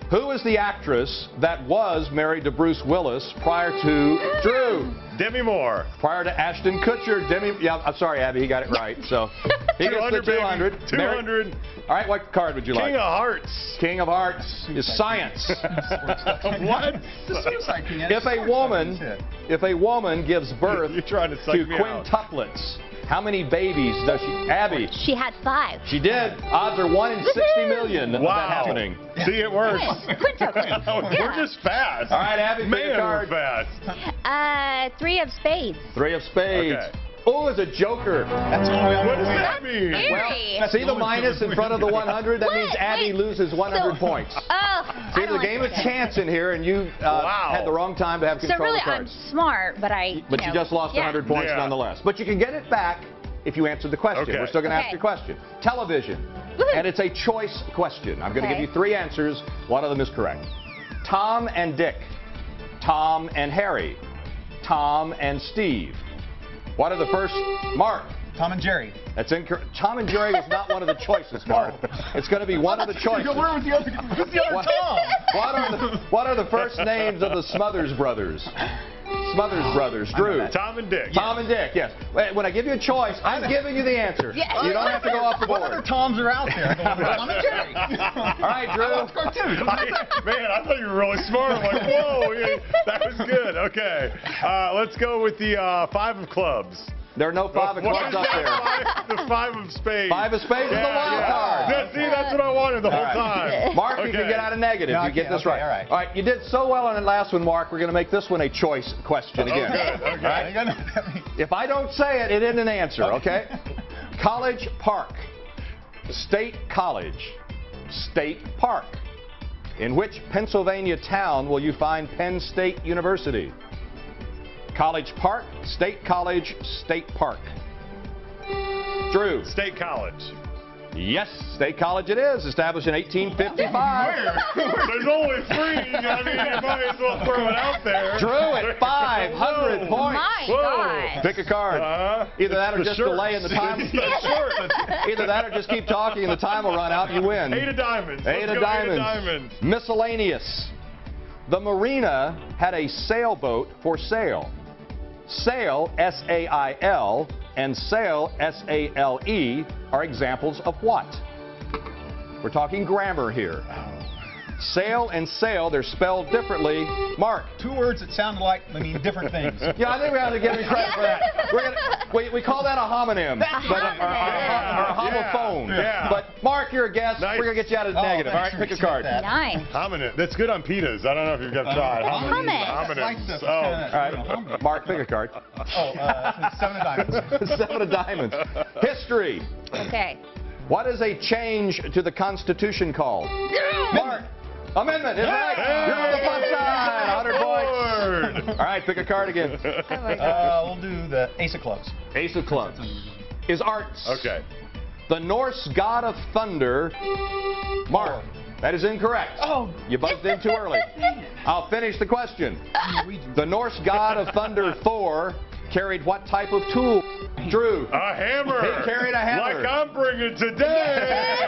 Who is the actress that was married to Bruce Willis prior to Drew? Demi Moore. Prior to Ashton Kutcher. I'm sorry, Abby, he got it right. So he gets the 200. 200. All right, what card would you like? King of Hearts. King of Hearts is science. What? If a woman gives birth to quintuplets, how many babies does she? Abby. She had 5. She did. Odds are 1 in 60 million of that happening. See, it works. We're just fast. All right, Abby, pick a card. We're fast. 3 of spades. 3 of spades. Okay. Oh, it's a joker. What does that mean? Well, see the minus in front of the 100? That means Abby loses 100 points. See, there's a game of chance in here, and you had the wrong time to have control really, of the cards. I'm smart, but you just lost 100 points nonetheless. But you can get it back if you answer the question. Okay. We're still going to ask your question. Television. And it's a choice question. I'm going to give you 3 answers. One of them is correct. Tom and Dick. Tom and Harry. Tom and Steve. What are the first? Mark. Tom and Jerry. That's incorrect. Tom and Jerry was not one of the choices, Mark. It's going to be one of the choices. Where was the other Tom? What are the first names of the Smothers Brothers? Smothers Brothers. Drew. Tom and Dick. Tom and Dick, yes. When I give you a choice, I'm giving you the answer. Yeah. You don't have to go off the board. What other Toms are out there? Tom and Jerry. All right, Drew. Cartoons. Man, I thought you were really smart. I'm like, whoa, that was good. Okay. Let's go with the 5 of clubs. There are no 5 of clubs up there. The 5 of spades. 5 of spades is the wild card. See, that's what I wanted the whole time. Mark, you can get out of negative. You get this right. All right, you did so well on the last one, Mark. We're going to make this one a choice question again. Okay. Right? If I don't say it, it isn't an answer, okay? College Park. State College. State Park. In which Pennsylvania town will you find Penn State University? College Park, State College, State Park. Drew. State College. Yes, State College it is, established in 1855. There's only 3. I mean, you might as well throw it out there. Drew at 500 points. My God. Pick a card. Either that or just delay in the time. Either that or just keep talking and the time will run out and you win. 8 of diamonds. 8 of diamonds. Miscellaneous. The marina had a sailboat for sale. Sail, S-A-I-L, and Sale, S-A-L-E, are examples of what? We're talking grammar here. Sail and sale, they're spelled differently. Mark. 2 words that sound like, different things. Yeah, I think we ought to give him credit for that. We call that a homonym, but a homophone. Yeah. But Mark, you're a guest. Nice. We're gonna get you out of the negative. All right, pick a card. Nice. Homonym. That's good on pitas. I don't know if you've got tried. Homonyms. All right, Mark, pick a card. 7 of diamonds. 7 of diamonds. History. Okay. What is a change to the Constitution called? Mark. Amendment is right. You're on the plus side. 100 points. All right, pick a card again. We'll do the Ace of Clubs. Ace of Clubs is arts. Okay. The Norse god of thunder, Mark. That is incorrect. Oh. You buzzed in too early. I'll finish the question. The Norse god of thunder, Thor, carried what type of tool? Drew. A hammer. He carried a hammer. Like I'm bringing today.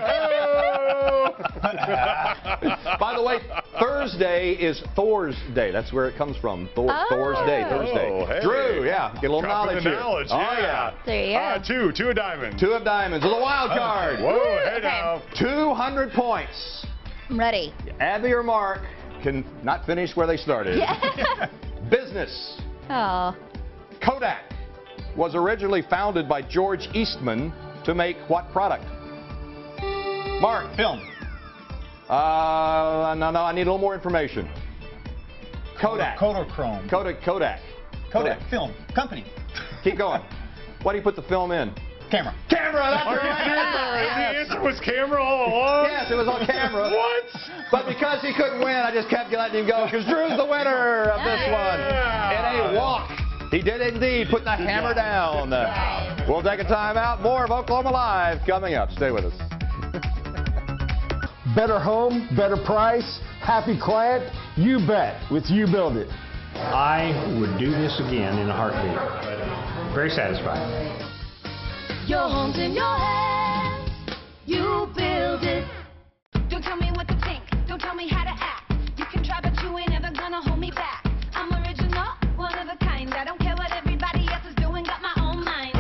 By the way, Thursday is Thor's Day. That's where it comes from. Thor's Day, Thursday. Oh, hey. Drew, yeah. Get a little knowledge here. Knowledge, Oh, yeah. There you go. 2 of diamonds. 2 of diamonds. With a wild card. Whoa, hey now. 200 points. I'm ready. Abby or Mark can not finish where they started. Yeah. Business. Oh. Kodak was originally founded by George Eastman to make what product? Mark. Film. No, I need a little more information. Kodak. Kodachrome. Kodak. Film. Company. Keep going. What do you put the film in? Camera. Camera, that's right. The answer was camera all along? Yes, it was on camera. What? But because he couldn't win, I just kept letting him go because Drew's the winner of this one. In a walk. He did indeed put the hammer down. We'll take a time out. More of Oklahoma Live coming up. Stay with us. Better home, better price, happy client, you bet, with You Build It. I would do this again in a heartbeat. Very satisfied. Your home's in your hands. You build it. Don't tell me what to think. Don't tell me how to act. You can try, but you ain't ever gonna hold me back. I'm original, one of a kind. I don't care what everybody else is doing. Got my own mind.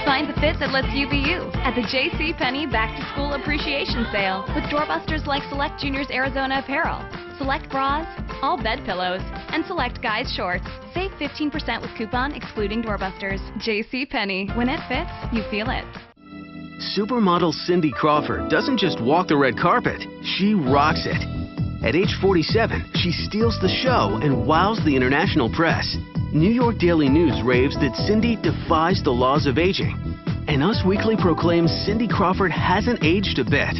Find the fit that lets you be you at the JCPenney Back to School Appreciation Sale with doorbusters like select Juniors Arizona apparel, select bras, all bed pillows, and select guys shorts. Save 15% with coupon excluding doorbusters. JCPenney. When it fits, you feel it. Supermodel Cindy Crawford doesn't just walk the red carpet, she rocks it. At age 47, she steals the show and wows the international press. New York Daily News raves that Cindy defies the laws of aging. And Us Weekly proclaims Cindy Crawford hasn't aged a bit.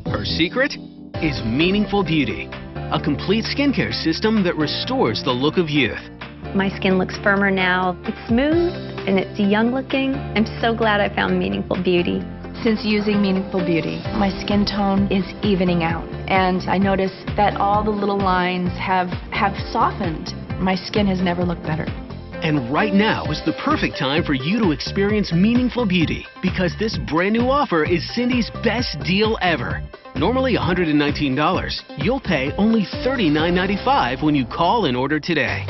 Her secret is Meaningful Beauty, a complete skincare system that restores the look of youth. My skin looks firmer now. It's smooth and it's young looking. I'm so glad I found Meaningful Beauty. Since using Meaningful Beauty, my skin tone is evening out. And I notice that all the little lines have softened. My skin has never looked better. And right now is the perfect time for you to experience Meaningful Beauty because this brand new offer is Cindy's best deal ever. Normally $119, you'll pay only $39.95 when you call and order today.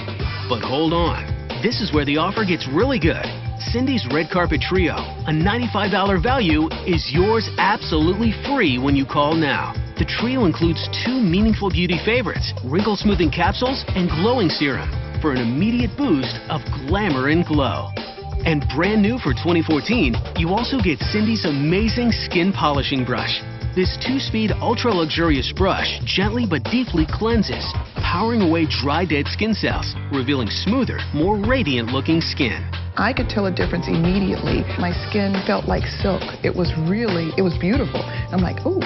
But hold on, this is where the offer gets really good. Cindy's Red Carpet Trio, a $95 value, is yours absolutely free when you call now. The trio includes 2 Meaningful Beauty favorites, Wrinkle Smoothing Capsules and Glowing Serum, for an immediate boost of glamour and glow. And brand new for 2014, you also get Cindy's amazing Skin Polishing Brush. This 2-speed ultra-luxurious brush gently but deeply cleanses, powering away dry, dead skin cells, revealing smoother, more radiant-looking skin. I could tell a difference immediately. My skin felt like silk. It was beautiful. I'm like, ooh,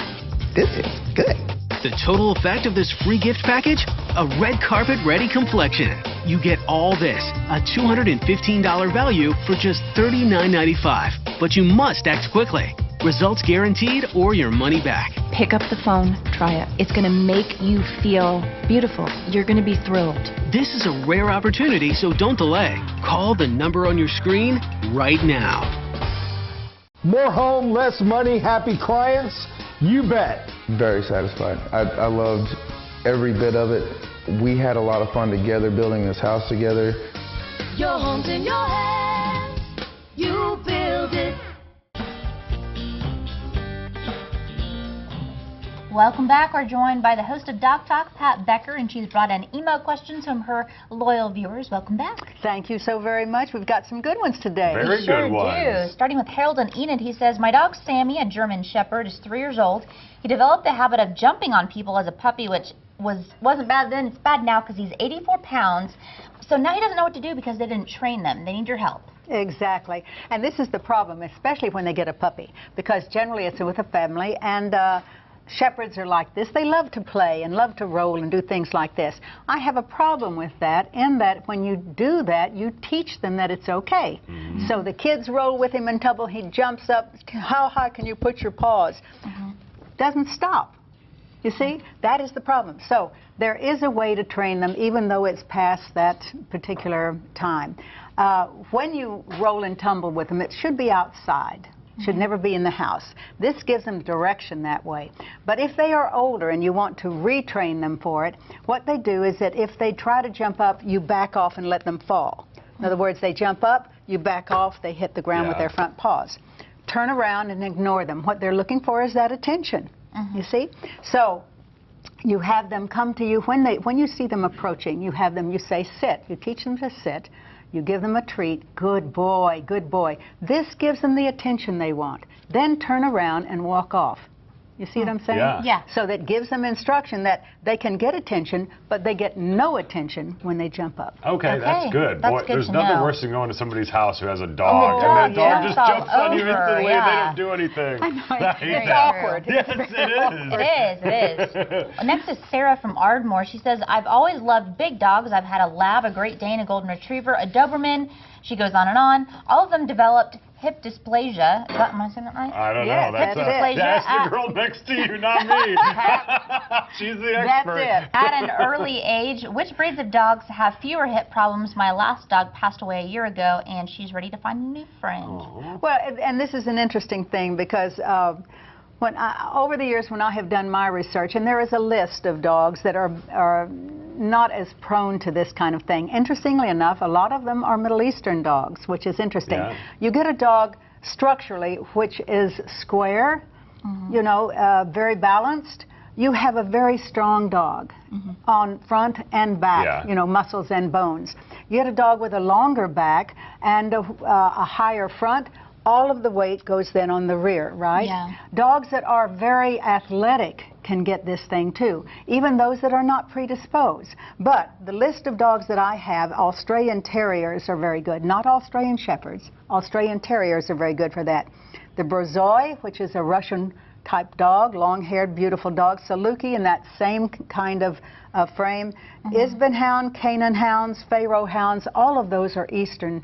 this is good. The total effect of this free gift package? A red carpet ready complexion. You get all this, a $215 value for just $39.95. But you must act quickly. Results guaranteed or your money back. Pick up the phone, try it. It's going to make you feel beautiful. You're going to be thrilled. This is a rare opportunity, so don't delay. Call the number on your screen right now. More home, less money, happy clients? You bet. Very satisfied. I loved every bit of it. We had a lot of fun together building this house together. Your home's in your hands. You build it. Welcome back. We're joined by the host of Doc Talk, Pat Becker, and she's brought in email questions from her loyal viewers. Welcome back. Thank you so very much. We've got some good ones today. Very good ones. Starting with Harold and Enid, he says, my dog Sammy, a German Shepherd, is 3 years old. He developed the habit of jumping on people as a puppy, which wasn't bad then. It's bad now because he's 84 pounds. So now he doesn't know what to do because they didn't train them. They need your help. Exactly. And this is the problem, especially when they get a puppy, because generally it's with a family, and Shepherds are like this. They love to play and love to roll and do things like this. I have a problem with that in that when you do that, you teach them that it's okay. Mm-hmm. So the kids roll with him until he jumps up. How high can you put your paws? Mm-hmm. Doesn't stop. You see, that is the problem. So there is a way to train them even though it's past that particular time. When you roll and tumble with them, it should be outside. Should never be in the house. This gives them direction that way. But if they are older and you want to retrain them for it, what they do is that if they try to jump up, you back off and let them fall. In other words, they jump up, you back off, they hit the ground with their front paws. Turn around and ignore them. What they're looking for is that attention. You see? So you have them come to you when you see them approaching. You say sit. You teach them to sit. You give them a treat. Good boy, good boy. This gives them the attention they want. Then turn around and walk off. You see what I'm saying? Yeah. So that gives them instruction that they can get attention, but they get no attention when they jump up. Okay, that's good. That's Boy, good there's to nothing know. worse than going to somebody's house who has a dog, and that dog just jumps on you instantly and they don't do anything. I know. I hate It's that. awkward. Yes, it is. It is. Next is Sarah from Ardmore. She says, I've always loved big dogs. I've had a Lab, a Great Dane, a Golden Retriever, a Doberman. She goes on and on. All of them developed hip dysplasia. Am I saying that right? I don't Yes, know. That's the girl next to you, not me. She's the expert. That's it. At an early age, which breeds of dogs have fewer hip problems? My last dog passed away a year ago, and she's ready to find a new friend. Aww. Well, and this is an interesting thing because over the years when I have done my research, and there is a list of dogs that are not as prone to this kind of thing. Interestingly enough, a lot of them are Middle Eastern dogs, which is interesting. Yeah. You get a dog structurally which is square, you know, very balanced. You have a very strong dog on front and back, you know, muscles and bones. You get a dog with a longer back and a higher front. All of the weight goes then on the rear, right? Yeah. Dogs that are very athletic can get this thing too, even those that are not predisposed. But the list of dogs that I have, Australian Terriers are very good. Not Australian Shepherds. Australian Terriers are very good for that. The Borzoi, which is a Russian type dog, long-haired, beautiful dog. Saluki in that same kind of frame. Isban Hound, Canaan Hounds, Pharaoh Hounds, all of those are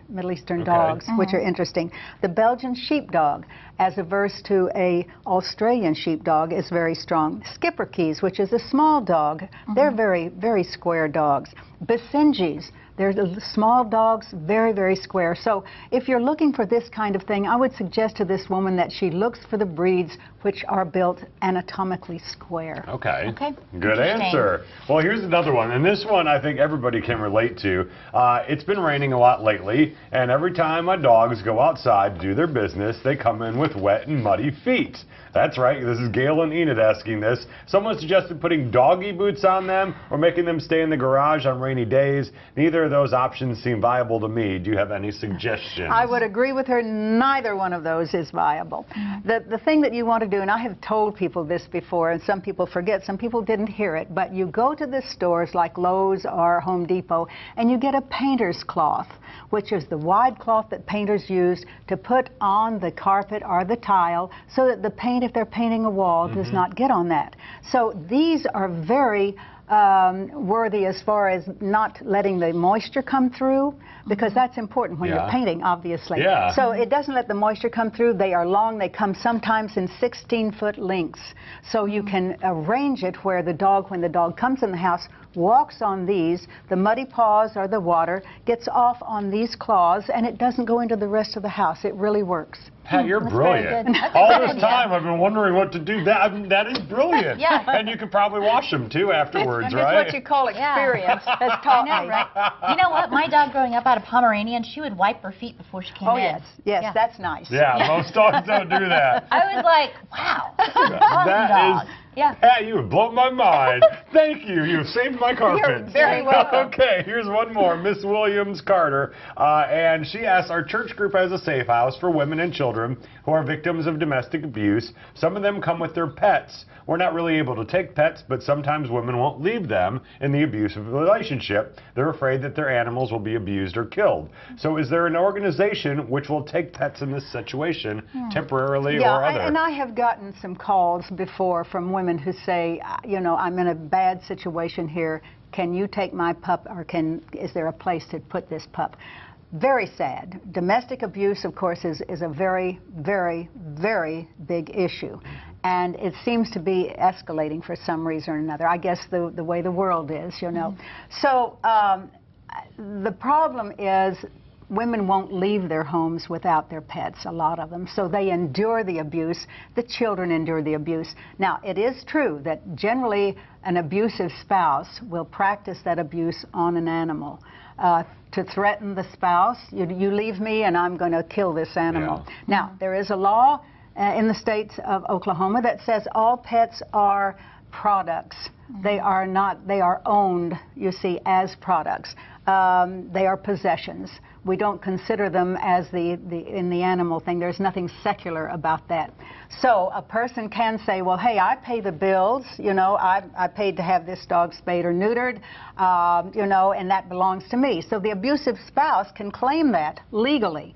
Middle Eastern dogs, which are interesting. The Belgian Sheepdog, as averse to a Australian Sheepdog, is very strong. Schipperkes, which is a small dog, they're very, very square dogs. Basenjis, they're the small dogs, very, very square. So if you're looking for this kind of thing, I would suggest to this woman that she looks for the breeds which are built anatomically square. Okay. Good answer. Well, here's another one, and this one I think everybody can relate to. It's been raining a lot lately, and every time my dogs go outside to do their business, they come in with wet and muddy feet. That's right. This is Gail and Enid asking this. Someone suggested putting doggy boots on them or making them stay in the garage on rainy days. Neither of those options seem viable to me. Do you have any suggestions? I would agree with her. Neither one of those is viable. The thing that you want to do, and I have told people this before, and some people forget, some people didn't hear it, but you go to the stores like Lowe's or Home Depot, and you get a painter's cloth, which is the wide cloth that painters use to put on the carpet or the tile so that the paint, if they're painting a wall, does not get on that. So these are very worthy as far as not letting the moisture come through, because that's important when you're painting, obviously. So it doesn't let the moisture come through. They are long. They come sometimes in 16-foot lengths. So you can arrange it where the dog, when the dog comes in the house, walks on these, the muddy paws or the water gets off on these claws, and it doesn't go into the rest of the house. It really works. Pat, you're brilliant. All this time I've been wondering what to do. That is brilliant. And you could probably wash them too afterwards. words, It's right? what you call experience has taught I know, me. right? You know what? My dog growing up had a Pomeranian. She would wipe her feet before she came in. Oh, yes, that's nice. Yeah, most dogs don't do that. I was like, wow, this is an awesome dog. Yeah. Pat, you have blown my mind. Thank you. You have saved my carpet. You're very welcome. Okay, here's one more. Miss Williams Carter. And she asks, our church group has a safe house for women and children who are victims of domestic abuse. Some of them come with their pets. We're not really able to take pets, but sometimes women won't leave them in the abusive relationship. They're afraid that their animals will be abused or killed. So is there an organization which will take pets in this situation temporarily or other? And I have gotten some calls before from women who say, you know, I'm in a bad situation here. Can you take my pup, or is there a place to put this pup? Very sad. Domestic abuse, of course, is a very, very, very big issue. And it seems to be escalating for some reason or another. I guess the way the world is, you know. So the problem is women won't leave their homes without their pets, a lot of them. So they endure the abuse. The children endure the abuse. Now, it is true that generally an abusive spouse will practice that abuse on an animal. To threaten the spouse, you leave me and I'm going to kill this animal. Yeah. Now, there is a law in the state of Oklahoma that says all pets are products. They are not, they are owned, you see, as products. They are possessions. We don't consider them as in the animal thing. There's nothing secular about that. So a person can say, well, hey, I pay the bills, you know, I paid to have this dog spayed or neutered, you know, and that belongs to me. So the abusive spouse can claim that legally.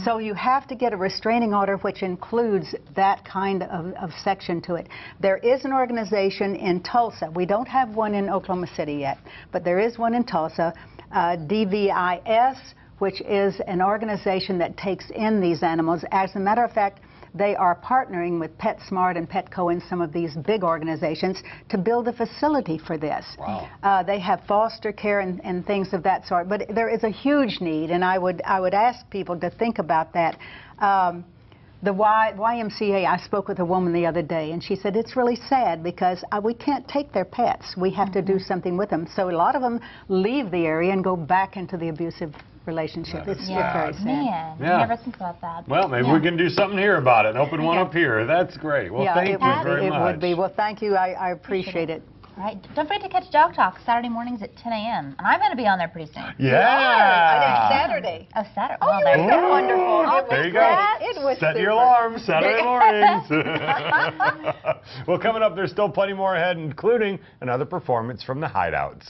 So you have to get a restraining order which includes that kind of section to it. There is an organization in Tulsa. We don't have one in Oklahoma City yet, but there is one in Tulsa, DVIS, which is an organization that takes in these animals. As a matter of fact, they are partnering with PetSmart and Petco and some of these big organizations to build a facility for this. Wow. They have foster care and things of that sort. But there is a huge need, and I would ask people to think about that. The YMCA, I spoke with a woman the other day, and she said it's really sad because we can't take their pets. We have to do something with them. So a lot of them leave the area and go back into the abusive relationship. It's very sad. Man, I never think about that. Well, maybe we can do something here about it. Open one up here. That's great. Well, thank you very much. It would be. Well, thank you. I appreciate it. All right. Don't forget to catch Dog Talk Saturday mornings at 10 a.m. And I'm going to be on there pretty soon. Yeah. Saturday. Oh, Saturday. Oh, there you go. Wonderful. There you go. It was Set your alarm Saturday mornings. Well, coming up, there's still plenty more ahead, including another performance from the Hideouts.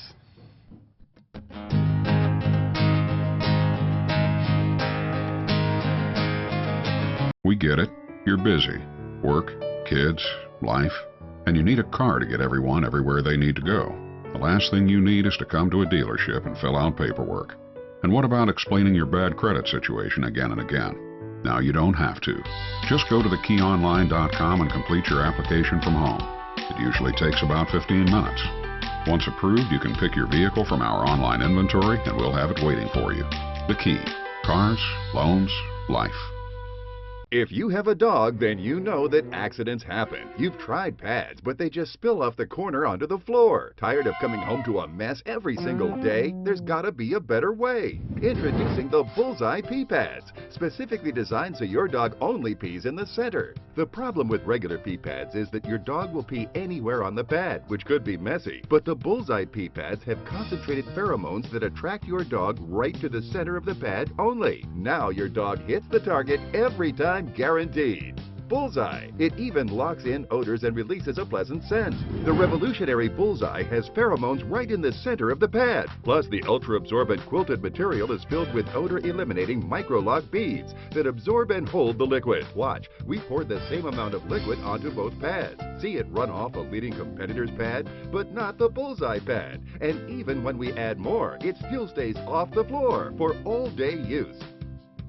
We get it. You're busy. Work, kids, life, and you need a car to get everyone everywhere they need to go. The last thing you need is to come to a dealership and fill out paperwork. And what about explaining your bad credit situation again and again? Now you don't have to. Just go to thekeyonline.com and complete your application from home. It usually takes about 15 minutes. Once approved, you can pick your vehicle from our online inventory and we'll have it waiting for you. The Key. Cars, loans, life. If you have a dog, then you know that accidents happen. You've tried pads, but they just spill off the corner onto the floor. Tired of coming home to a mess every single day? There's gotta be a better way. Introducing the Bullseye Pee Pads, specifically designed so your dog only pees in the center. The problem with regular pee pads is that your dog will pee anywhere on the pad, which could be messy. But the Bullseye Pee Pads have concentrated pheromones that attract your dog right to the center of the pad only. Now your dog hits the target every time, guaranteed. Bullseye. It even locks in odors and releases a pleasant scent. The revolutionary Bullseye has pheromones right in the center of the pad. Plus, the ultra-absorbent quilted material is filled with odor-eliminating micro-lock beads that absorb and hold the liquid. Watch, we poured the same amount of liquid onto both pads. See it run off a leading competitor's pad, but not the Bullseye pad. And even when we add more, it still stays off the floor for all-day use.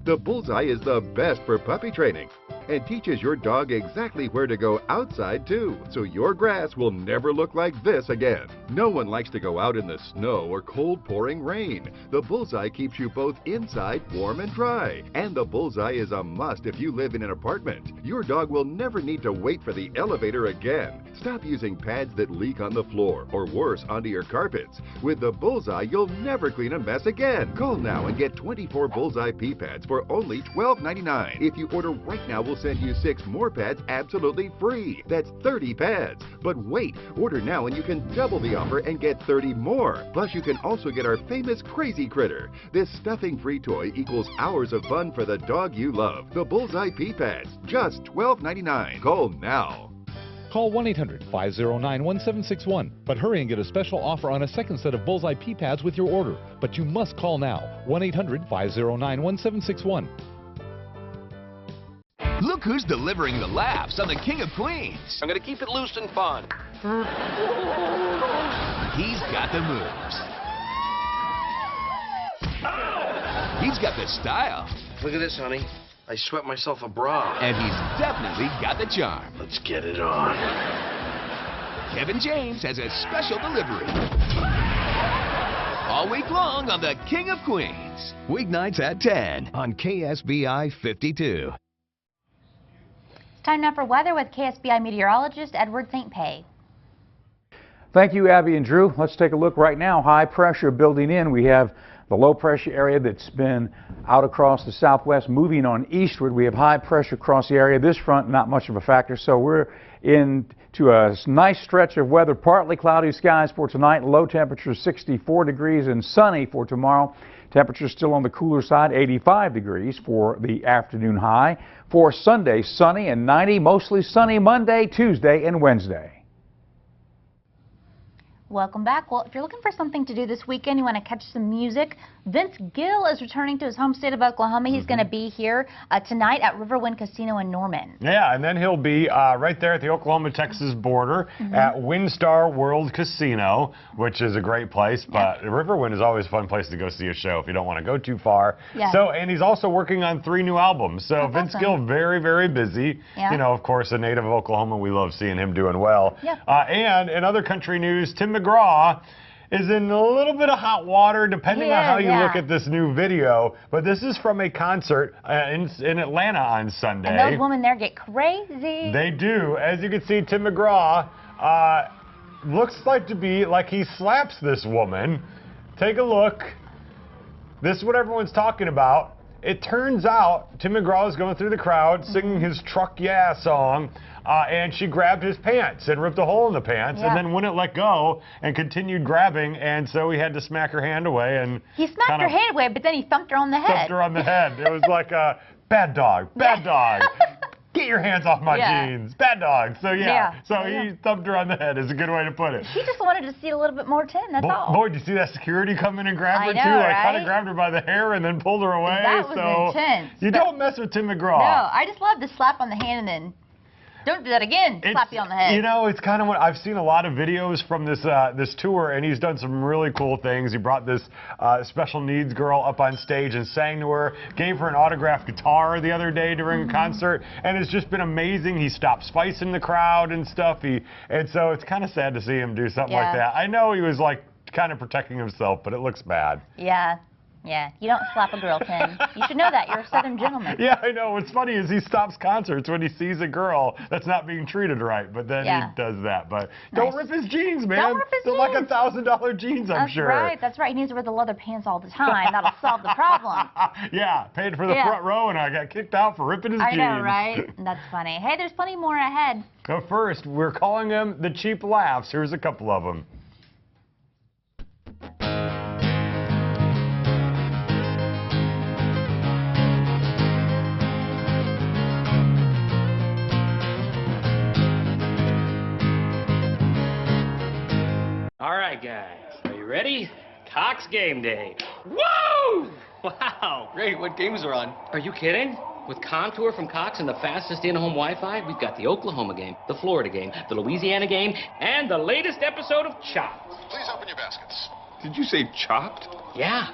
The Bullseye is the best for puppy training. and teaches your dog exactly where to go outside too, so your grass will never look like this again. No one likes to go out in the snow or cold pouring rain. The Bullseye keeps you both inside warm and dry, and the Bullseye is a must if you live in an apartment. Your dog will never need to wait for the elevator again. Stop using pads that leak on the floor or worse onto your carpets. With the Bullseye, you'll never clean a mess again. Call now and get 24 Bullseye pee pads for only $12.99. If you order right now, we'll send you 6 more pads absolutely free. That's 30 pads. But wait, order now and you can double the offer and get 30 more. Plus, you can also get our famous Crazy Critter. This stuffing-free toy equals hours of fun for the dog you love. The Bullseye pee pads, just $12.99. Call now. Call 1-800-509-1761. But hurry and get a special offer on a second set of Bullseye pee pads with your order. But you must call now. 1-800-509-1761. Look who's delivering the laughs on the King of Queens. I'm going to keep it loose and fun. He's got the moves. He's got the style. Look at this, honey. I swept myself a bra. And he's definitely got the charm. Let's get it on. Kevin James has a special delivery. All week long on the King of Queens. Weeknights at 10 on KSBI 52. It's time now for weather with KSBI meteorologist Edward St. Pay. Thank you, Abby and Drew. Let's take a look right now. High pressure building in. We have the low pressure area that's been out across the southwest moving on eastward. We have high pressure across the area. This front, not much of a factor. So we're into a nice stretch of weather. Partly cloudy skies for tonight. Low temperature 64 degrees and sunny for tomorrow. Temperature still on the cooler side, 85 degrees for the afternoon high. For Sunday, sunny and 90, mostly sunny Monday, Tuesday, and Wednesday. Welcome back. Well, if you're looking for something to do this weekend, you want to catch some music, Vince Gill is returning to his home state of Oklahoma. He's going to be here tonight at Riverwind Casino in Norman. Yeah, and then he'll be right there at the Oklahoma-Texas border at WinStar World Casino, which is a great place. But Riverwind is always a fun place to go see a show if you don't want to go too far. Yeah. So, and he's also working on 3 new albums. So Vince Gill, very, very busy. Yeah. You know, of course, a native of Oklahoma, we love seeing him doing well. Yeah. And in other country news, Tim McGraw is in a little bit of hot water depending on how you look at this new video. But this is from a concert in Atlanta on Sunday. And those women there get crazy. They do. As you can see, Tim McGraw looks like he slaps this woman. Take a look. This is what everyone's talking about. It turns out Tim McGraw is going through the crowd singing his Truck Yeah song, and she grabbed his pants and ripped a hole in the pants and then wouldn't let go and continued grabbing, and so he had to smack her hand away. And he smacked her hand away, but then he thumped her on the head. Thumped her on the head. It was like a bad dog, bad dog. Get your hands off my jeans. Bad dog. So, he thumped her on the head is a good way to put it. He just wanted to see a little bit more Tim, that's all. Boy, did you see that security come in and grab her, too? Right? Kind of grabbed her by the hair and then pulled her away. That was intense. You don't mess with Tim McGraw. No, I just love the slap on the hand and then don't do that again, slap you on the head. You know, it's kind of what I've seen a lot of videos from this this tour, and he's done some really cool things. He brought this special needs girl up on stage and sang to her, gave her an autographed guitar the other day during a concert, and it's just been amazing. He stopped Spice in the crowd and stuff. And so it's kind of sad to see him do something like that. I know he was like kind of protecting himself, but it looks bad. Yeah, you don't slap a girl, Tim. You should know that. You're a Southern gentleman. Yeah, I know. What's funny is he stops concerts when he sees a girl that's not being treated right, but then he does that. But don't rip his jeans, man. Don't rip his jeans. They're like $1,000 jeans, I'm sure. That's right. He needs to wear the leather pants all the time. That'll solve the problem. Yeah, paid for the front row, and I got kicked out for ripping his jeans. I know, right? That's funny. Hey, there's plenty more ahead. But first, we're calling them the cheap laughs. Here's a couple of them. All right, guys, are you ready? Cox Game Day. Woo! Wow. Great, what games are on? Are you kidding? With Contour from Cox and the fastest in-home Wi-Fi, we've got the Oklahoma game, the Florida game, the Louisiana game, and the latest episode of Chopped. Please open your baskets. Did you say Chopped? Yeah.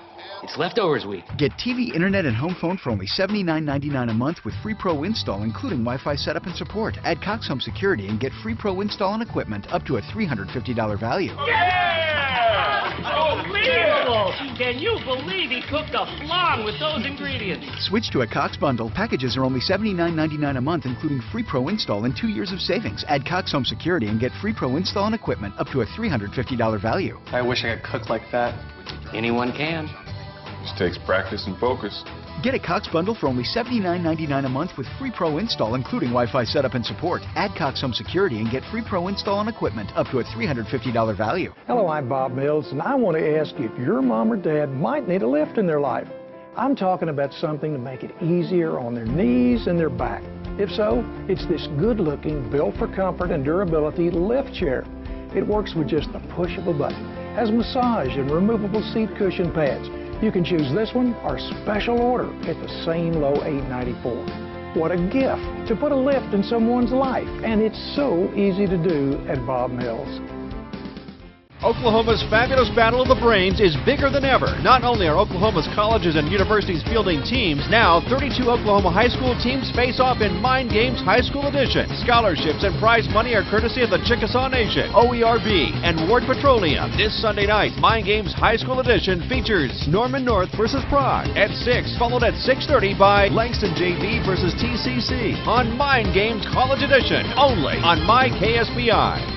It's leftovers week. Get TV, internet, and home phone for only $79.99 a month with free Pro install, including Wi-Fi setup and support. Add Cox Home Security and get free Pro install and equipment up to a $350 value. Unbelievable! Can you believe he cooked a flan with those ingredients? Switch to a Cox bundle. Packages are only $79.99 a month, including free Pro install and 2 years of savings. Add Cox Home Security and get free Pro install and equipment up to a $350 value. I wish I could cook like that. Anyone can. Just takes practice and focus. Get a Cox bundle for only $79.99 a month with free Pro install, including Wi-Fi setup and support. Add Cox Home Security and get free Pro install and equipment up to a $350 value. Hello, I'm Bob Mills, and I want to ask if your mom or dad might need a lift in their life. I'm talking about something to make it easier on their knees and their back. If so, it's this good-looking, built for comfort and durability lift chair. It works with just the push of a button. Has massage and removable seat cushion pads. You can choose this one or special order at the same low $8.94. What a gift to put a lift in someone's life, and it's so easy to do at Bob Mills. Oklahoma's fabulous Battle of the Brains is bigger than ever. Not only are Oklahoma's colleges and universities fielding teams, now 32 Oklahoma high school teams face off in Mind Games High School Edition. Scholarships and prize money are courtesy of the Chickasaw Nation, OERB, and Ward Petroleum. This Sunday night, Mind Games High School Edition features Norman North versus Prague at 6, followed at 6:30 by Langston JV versus TCC on Mind Games College Edition, only on My KSBI.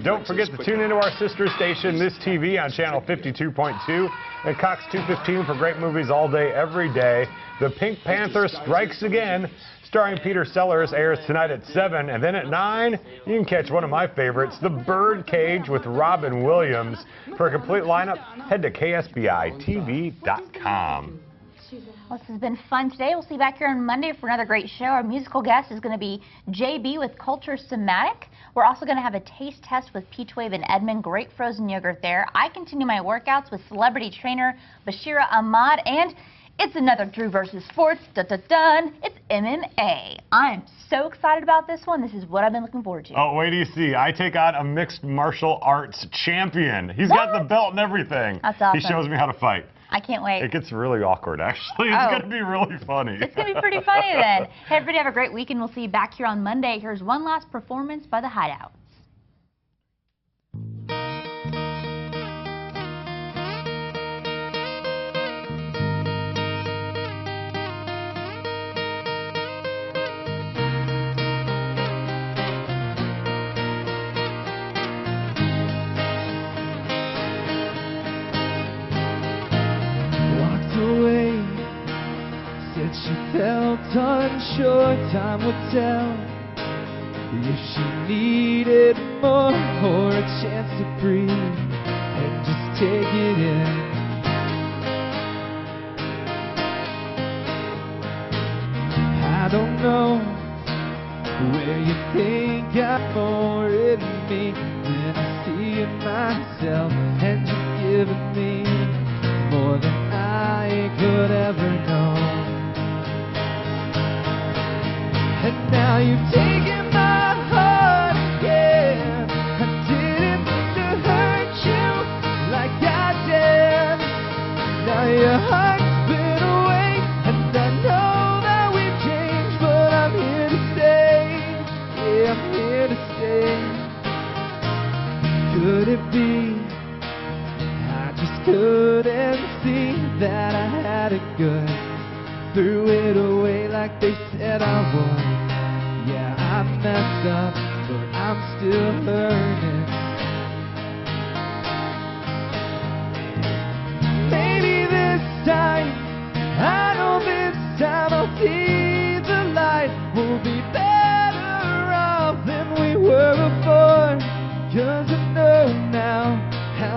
Don't forget to tune into our sister station, Miss TV, on channel 52.2 and Cox 215 for great movies all day, every day. The Pink Panther Strikes Again, starring Peter Sellers, airs tonight at 7. And then at 9, you can catch one of my favorites, The Birdcage with Robin Williams. For a complete lineup, head to KSBITV.com. Well, this has been fun today. We'll see you back here on Monday for another great show. Our musical guest is going to be JB with Culture Somatic. We're also going to have a taste test with Peach Wave and Edmond. Great frozen yogurt there. I continue my workouts with celebrity trainer Bashira Ahmad. And it's another Drew versus Sports. Dun-dun-dun. It's MMA. I'm so excited about this one. This is what I've been looking forward to. Oh, wait till you see. I take on a mixed martial arts champion. He's got the belt and everything. That's awesome. He shows me how to fight. I can't wait. It gets really awkward, actually. It's going to be really funny. It's going to be pretty funny then. Hey, everybody, have a great weekend. We'll see you back here on Monday. Here's one last performance by the Hideouts. She felt unsure, time would tell if she needed more or a chance to breathe and just take it in. I don't know where you think I'm more in me than I see in myself, and you've given me more than I could ever know. And now you've taken my heart again. I didn't mean to hurt you like I did. Now your heart's been away, and I know that we've changed, but I'm here to stay. Yeah, I'm here to stay. Could it be I just couldn't see that I had it good? Threw it away like they said I would. Yeah, I messed up, but I'm still learning.